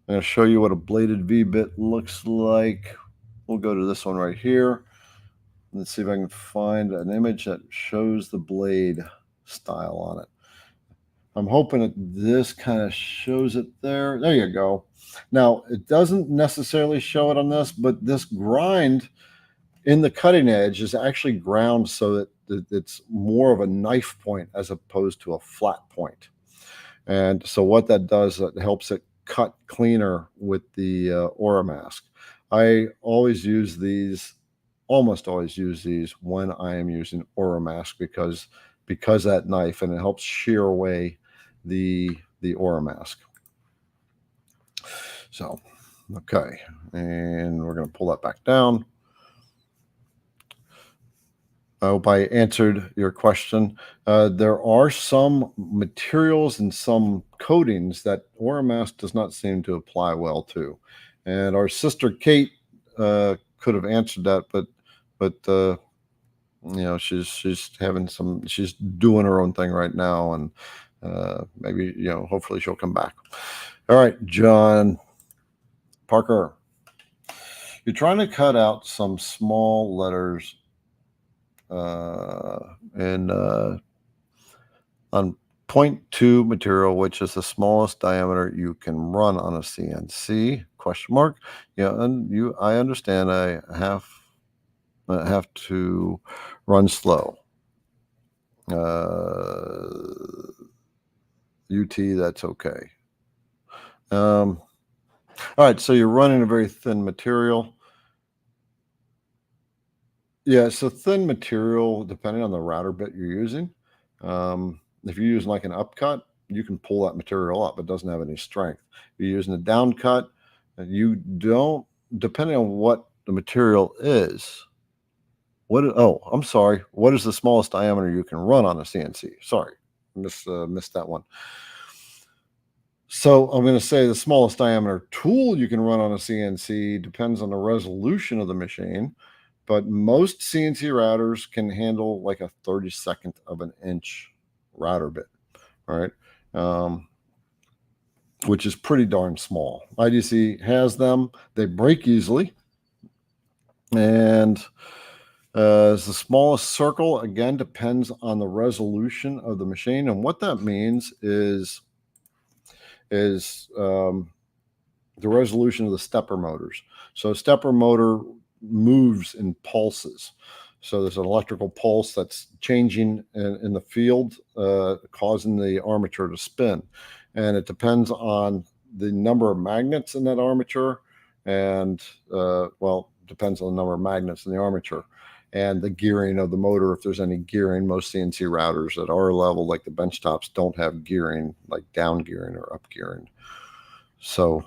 I'm going to show you what a bladed V-bit looks like. We'll go to this one right here. Let's see if I can find an image that shows the blade style on it. I'm hoping that this kind of shows it there. There you go. Now, it doesn't necessarily show it on this, but this grind in the cutting edge is actually ground so that it's more of a knife point as opposed to a flat point. And so what that does, it helps it cut cleaner with the Aura mask. I always use these, almost always use these when I am using Aura mask because that knife, and it helps shear away the Aura mask. So, okay, and we're going to pull that back down. I hope I answered your question. There are some materials and some coatings that Aura mask does not seem to apply well to. And our sister Kate could have answered that, but you know, she's having some, she's doing her own thing right now, and maybe, you know, hopefully she'll come back. All right, John Parker, you're trying to cut out some small letters and on 0.2 material, which is the smallest diameter you can run on a CNC, question mark. Yeah, and I understand I have to run slow. UT, that's okay. All right, so you're running a very thin material. Yeah, so thin material, depending on the router bit you're using. If you're using like an upcut, you can pull that material up. It doesn't have any strength. If you're using a down cut, you don't, depending on what the material is. Oh, I'm sorry. What is the smallest diameter you can run on a CNC? Sorry, missed that one. So I'm going to say the smallest diameter tool you can run on a CNC depends on the resolution of the machine. But most CNC routers can handle like a 32nd of an inch router bit, all right, which is pretty darn small. IDC has them. They break easily. And the smallest circle, again, depends on the resolution of the machine. And what that means is the resolution of the stepper motors. So a stepper motor moves in pulses. So there's an electrical pulse that's changing in the field, causing the armature to spin. And it depends on the number of magnets in that armature. And, well, depends on the number of magnets in the armature and the gearing of the motor. If there's any gearing, most CNC routers at our level, like the bench tops, don't have gearing, like down gearing or up gearing. So,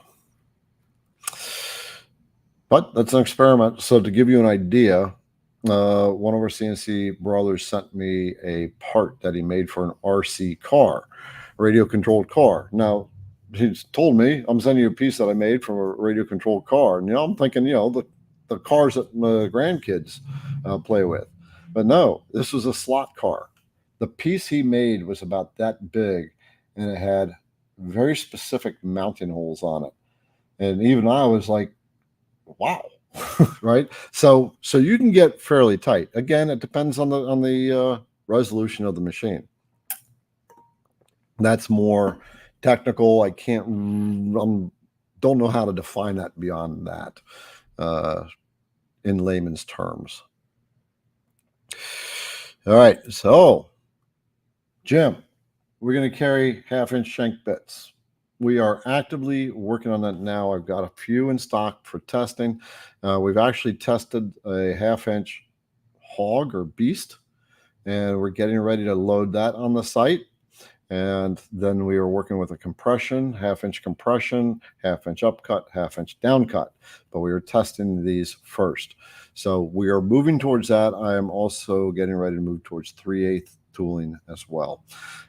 but that's an experiment. So to give you an idea, one of our CNC brothers sent me a part that he made for an RC car, radio controlled car. Now, he's told me, I'm sending you a piece that I made from a radio controlled car. And, I'm thinking, the cars that my grandkids play with. But no, this was a slot car. The piece he made was about that big, and it had very specific mounting holes on it. And even I was like, wow. Right. So you can get fairly tight. Again, it depends on the resolution of the machine. That's more technical. I don't know how to define that beyond that in layman's terms. All right. So, Jim, we're going to carry 1/2-inch shank bits. We are actively working on that now. I've got a few in stock for testing. We've actually tested a 1/2-inch hog or beast, and we're getting ready to load that on the site. And then we are working with a compression, 1/2-inch compression, 1/2-inch upcut, 1/2-inch downcut. But we are testing these first. So we are moving towards that. I am also getting ready to move towards 3/8 tooling as well.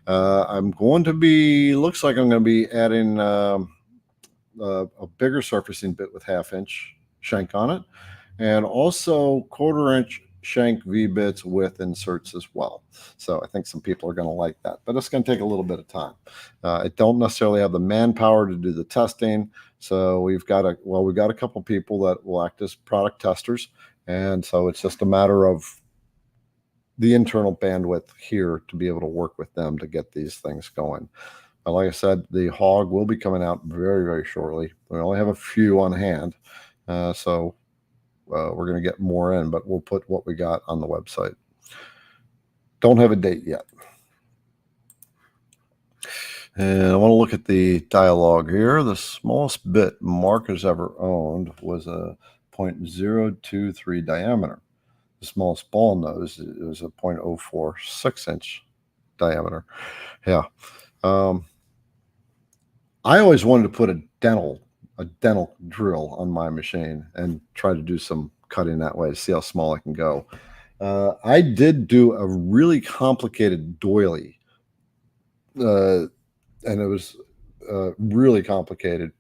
I'm going to be, looks like I'm going to be adding a bigger surfacing bit with 1/2-inch shank on it, and also 1/4-inch shank V-bits with inserts as well. So I think some people are going to like that, but it's going to take a little bit of time. I don't necessarily have the manpower to do the testing. So we've got a couple people that will act as product testers. And so it's just a matter of the internal bandwidth here to be able to work with them to get these things going. But like I said, the hog will be coming out very, very shortly. We only have a few on hand. So we're going to get more in, but we'll put what we got on the website. Don't have a date yet. And I want to look at the dialogue here. The smallest bit Mark has ever owned was a 0.023 diameter. The smallest ball nose is a 0.046-inch diameter. Yeah. I always wanted to put a dental drill on my machine and try to do some cutting that way to see how small I can go. I did do a really complicated doily, and it was really complicated.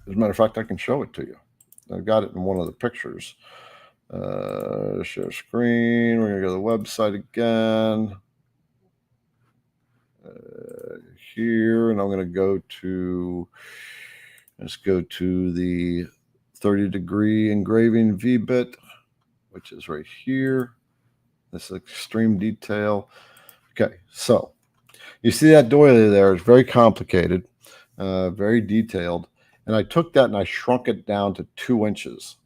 As a matter of fact, I can show it to you. I've got it in one of the pictures. Share screen. We're going to go to the website again. Here, and I'm going to go to, let's go to the 30-degree engraving V-bit, which is right here. This is extreme detail. Okay, so you see that doily there is very complicated, very detailed. And I took that and I shrunk it down to 2 inches.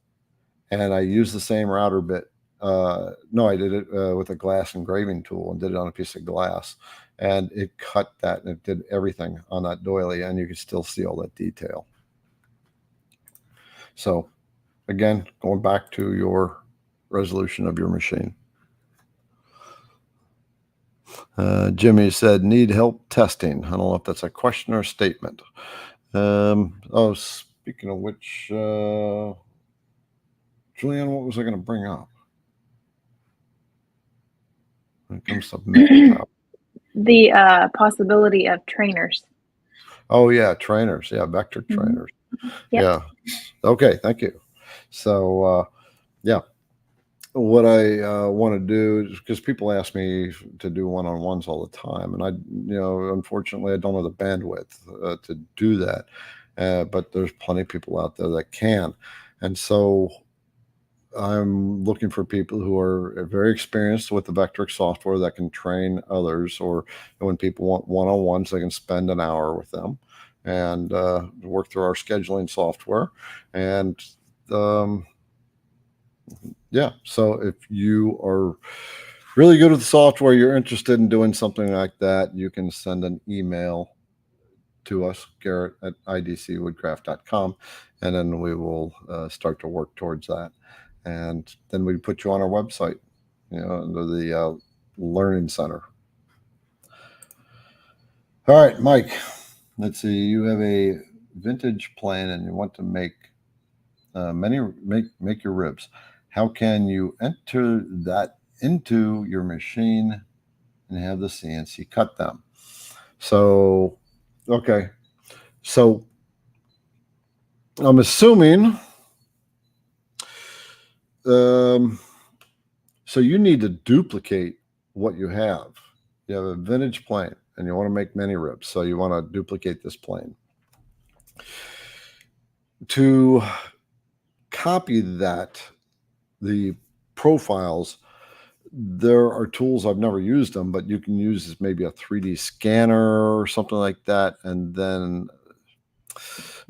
And I used the same router bit. No, I did it with a glass engraving tool and did it on a piece of glass. And it cut that and it did everything on that doily. And you can still see all that detail. So, again, going back to your resolution of your machine. Jimmy said, need help testing. I don't know if that's a question or a statement. Oh, speaking of which, Julianne, what was I going to bring up? When it comes to the possibility of trainers. Oh yeah, trainers. Yeah, VECTRIC trainers. Yep. Yeah. Okay, thank you. So yeah, what I want to do is, because people ask me to do one-on-ones all the time, and I, unfortunately, I don't have the bandwidth to do that. But there's plenty of people out there that can, and so I'm looking for people who are very experienced with the VECTRIC software that can train others, or when people want one-on-ones, they can spend an hour with them and work through our scheduling software. And yeah, so if you are really good with the software, you're interested in doing something like that, you can send an email to us, Garrett at idcwoodcraft.com, and then we will start to work towards that. And then we put you on our website, under the Learning Center. All right, Mike, let's see. You have a vintage plane and you want to make make your ribs. How can you enter that into your machine and have the CNC cut them? So, okay. So I'm assuming, so you need to duplicate what you have. You have a vintage plane and you want to make many ribs. So you want to duplicate this plane. To copy that, the profiles, there are tools, I've never used them, but you can use maybe a 3D scanner or something like that. And then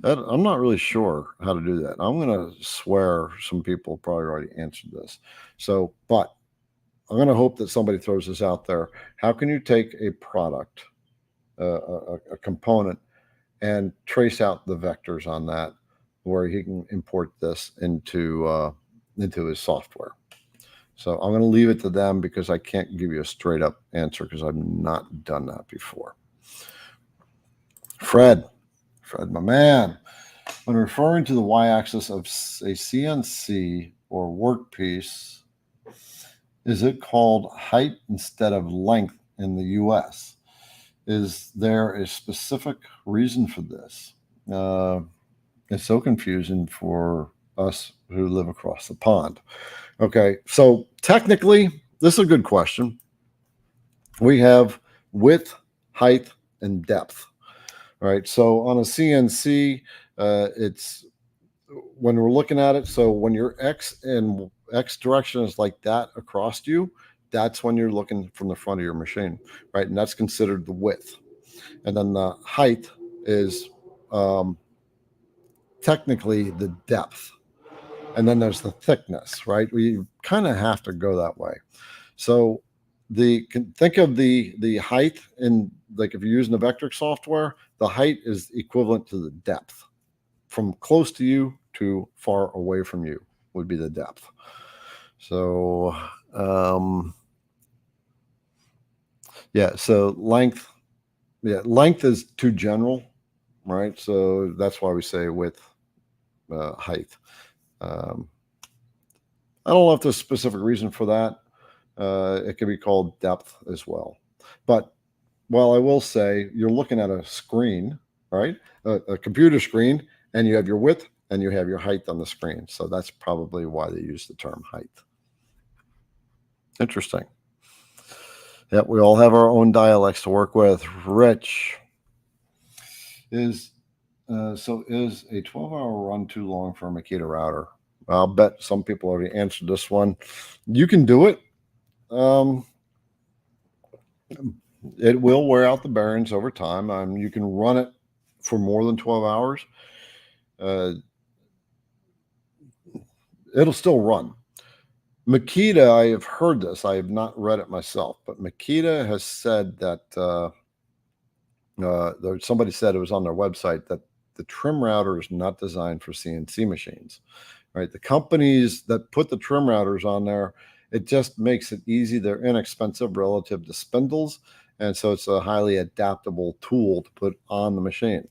I'm not really sure how to do that. I'm going to swear some people probably already answered this. So, but I'm going to hope that somebody throws this out there. How can you take a product, a component, and trace out the vectors on that, where he can import this into his software? So I'm going to leave it to them because I can't give you a straight up answer because I've not done that before. Fred, my man, when referring to the y-axis of a CNC or workpiece, is it called height instead of length in the US? Is there a specific reason for this? It's so confusing for us who live across the pond. Okay, so technically, this is a good question. We have width, height, and depth. All right, so on a CNC, it's when we're looking at it, so when your X direction is like that across you, that's when you're looking from the front of your machine, right? And that's considered the width. And then the height is technically the depth. And then there's the thickness, right? We kind of have to go that way. So think of the height in, like if you're using the VECTRIC software, the height is equivalent to the depth. From close to you to far away from you would be the depth. So, yeah, so length is too general, right? So that's why we say width, height. I don't know if there's a specific reason for that. It can be called depth as well. But while I will say you're looking at a screen, right? A computer screen, and you have your width and you have your height on the screen. So that's probably why they use the term height. Interesting. Yep, we all have our own dialects to work with. Rich, is a 12-hour run too long for a Makita router? I'll bet some people already answered this one. You can do it. It will wear out the bearings over time. You can run it for more than 12 hours. It'll still run. Makita, I have heard this. I have not read it myself, but Makita has said that somebody said it was on their website that the trim router is not designed for CNC machines. Right? The companies that put the trim routers on there, it just makes it easy. They're inexpensive relative to spindles, and so it's a highly adaptable tool to put on the machine.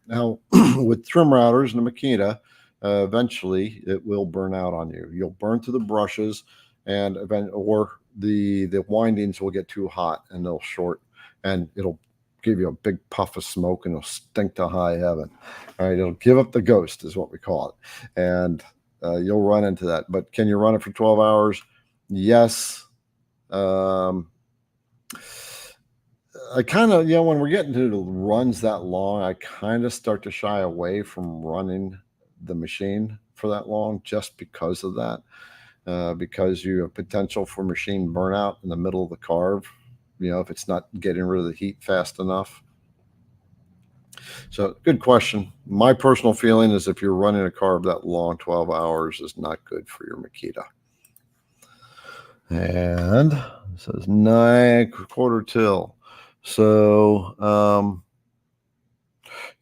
Now, with trim routers and the Makita, eventually it will burn out on you. You'll burn through the brushes, or the windings will get too hot and they'll short, and it'll give you a big puff of smoke and it'll stink to high heaven. All right, it'll give up the ghost is what we call it, and you'll run into that. But can you run it for 12 hours? Yes. I kind of, when we're getting to the runs that long, I kind of start to shy away from running the machine for that long just because of that. Because you have potential for machine burnout in the middle of the carve, if it's not getting rid of the heat fast enough. So good question. My personal feeling is if you're running a carve that long, 12 hours is not good for your Makita. And it says 9 quarter till. So,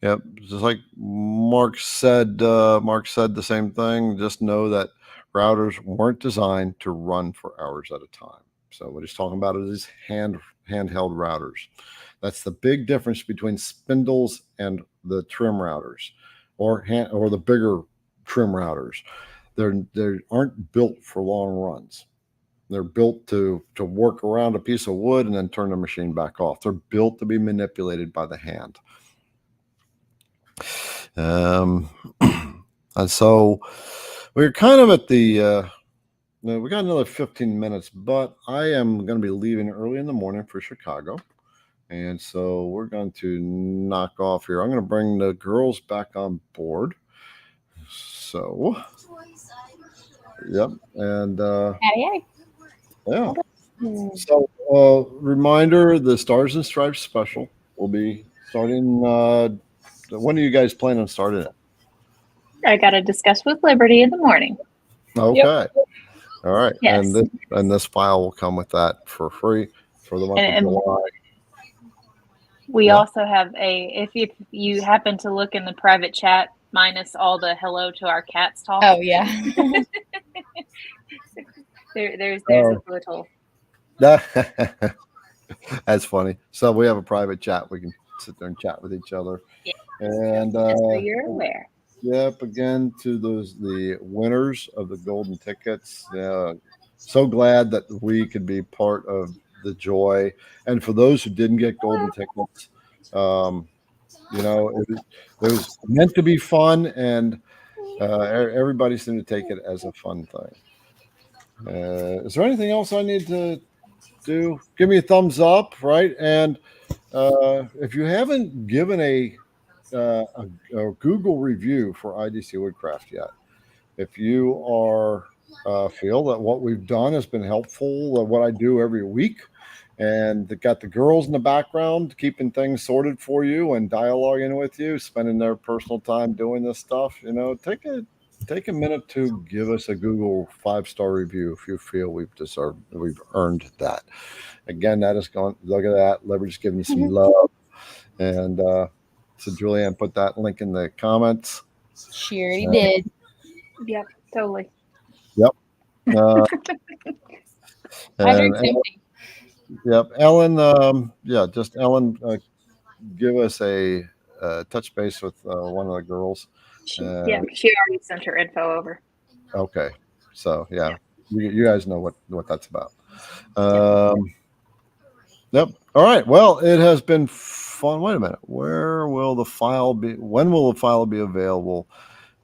yep, just like Mark said the same thing. Just know that routers weren't designed to run for hours at a time. So what he's talking about is handheld routers. That's the big difference between spindles and the trim routers, or the bigger trim routers. They aren't built for long runs. They're built to work around a piece of wood and then turn the machine back off. They're built to be manipulated by the hand. And so we're kind of at the we got another 15 minutes, but I am going to be leaving early in the morning for Chicago. And so we're going to knock off here. I'm going to bring the girls back on board. So, yep. And yeah. So, reminder, the Stars and Stripes special will be starting. When are you guys planning on starting it? I got to discuss with Liberty in the morning. Okay. Yep. All right. Yes. And this file will come with that for free for the month of July. We also have if you happen to look in the private chat, minus all the hello to our cats talk. Oh yeah. there's a little. That's funny. So we have a private chat. We can sit there and chat with each other. Yeah. And just so you're aware. Yep. Again, to the winners of the golden tickets. So glad that we could be part of the joy. And for those who didn't get golden tickets, it was meant to be fun, and everybody seemed to take it as a fun thing. Is there anything else I need to do? Give me a thumbs up, right? And if you haven't given a Google review for IDC Woodcraft yet, if you feel that what we've done has been helpful, what I do every week, and got the girls in the background keeping things sorted for you and dialoguing with you, spending their personal time doing this stuff, take a minute to give us a Google 5-star review if you feel we've earned that. Again, that is going. Look at that. Liberty's giving you some love, and so Julianne put that link in the comments. She already did. Yep, totally. Yep. Yep. Ellen, just Ellen, give us a touch base with one of the girls. She already sent her info over. Okay. So, yeah, you guys know what that's about. Yep. All right. Well, it has been fun. Wait a minute. When will the file be available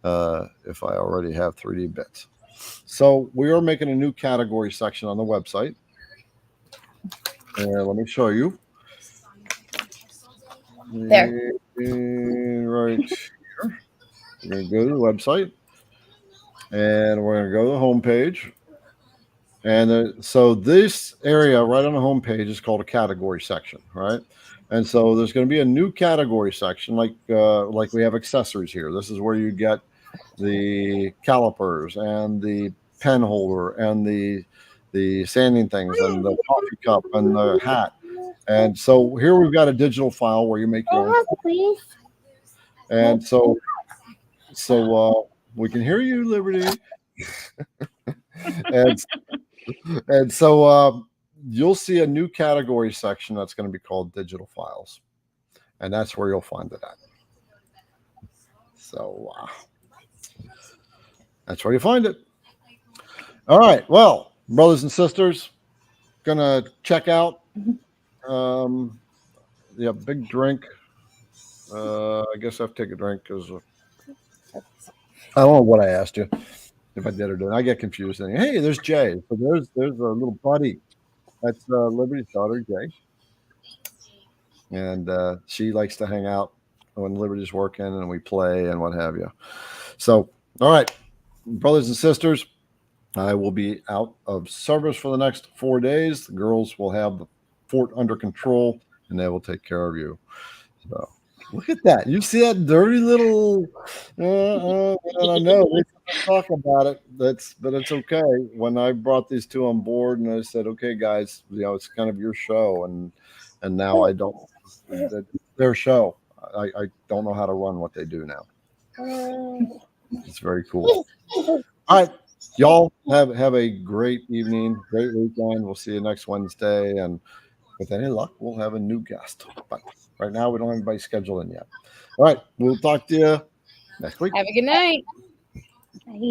if I already have 3D bits? So we are making a new category section on the website. And let me show you. There. Right here. We're going to go to the website. And we're going to go to the home page. And so this area right on the home page is called a category section, right? And so there's going to be a new category section like we have accessories here. This is where you get the calipers and the pen holder and the sanding things and the coffee cup and the hat. And so here we've got a digital file where you make your own. And so we can hear you, Liberty. and so you'll see a new category section that's going to be called digital files. And that's where you'll find it at. So that's where you find it. All right. Well, brothers and sisters, gonna check out. Big drink. I guess I have to take a drink because I don't know what I asked you. If I did or didn't, I get confused. And hey, there's Jay. So there's a little buddy. That's Liberty's daughter, Jay, and she likes to hang out when Liberty's working, and we play and what have you. So, all right, brothers and sisters, I will be out of service for the next 4 days. The girls will have the fort under control, and they will take care of you. So, Look at that. You see that dirty little and I know we talk about it. But it's okay. When I brought these two on board and I said, okay, guys, it's kind of your show, and now I don't their show. I don't know how to run what they do now. It's very cool. All right. Y'all have a great evening, great weekend. We'll see you next Wednesday. And with any luck, we'll have a new guest. But right now, we don't have anybody scheduled in yet. All right. We'll talk to you next week. Have a good night.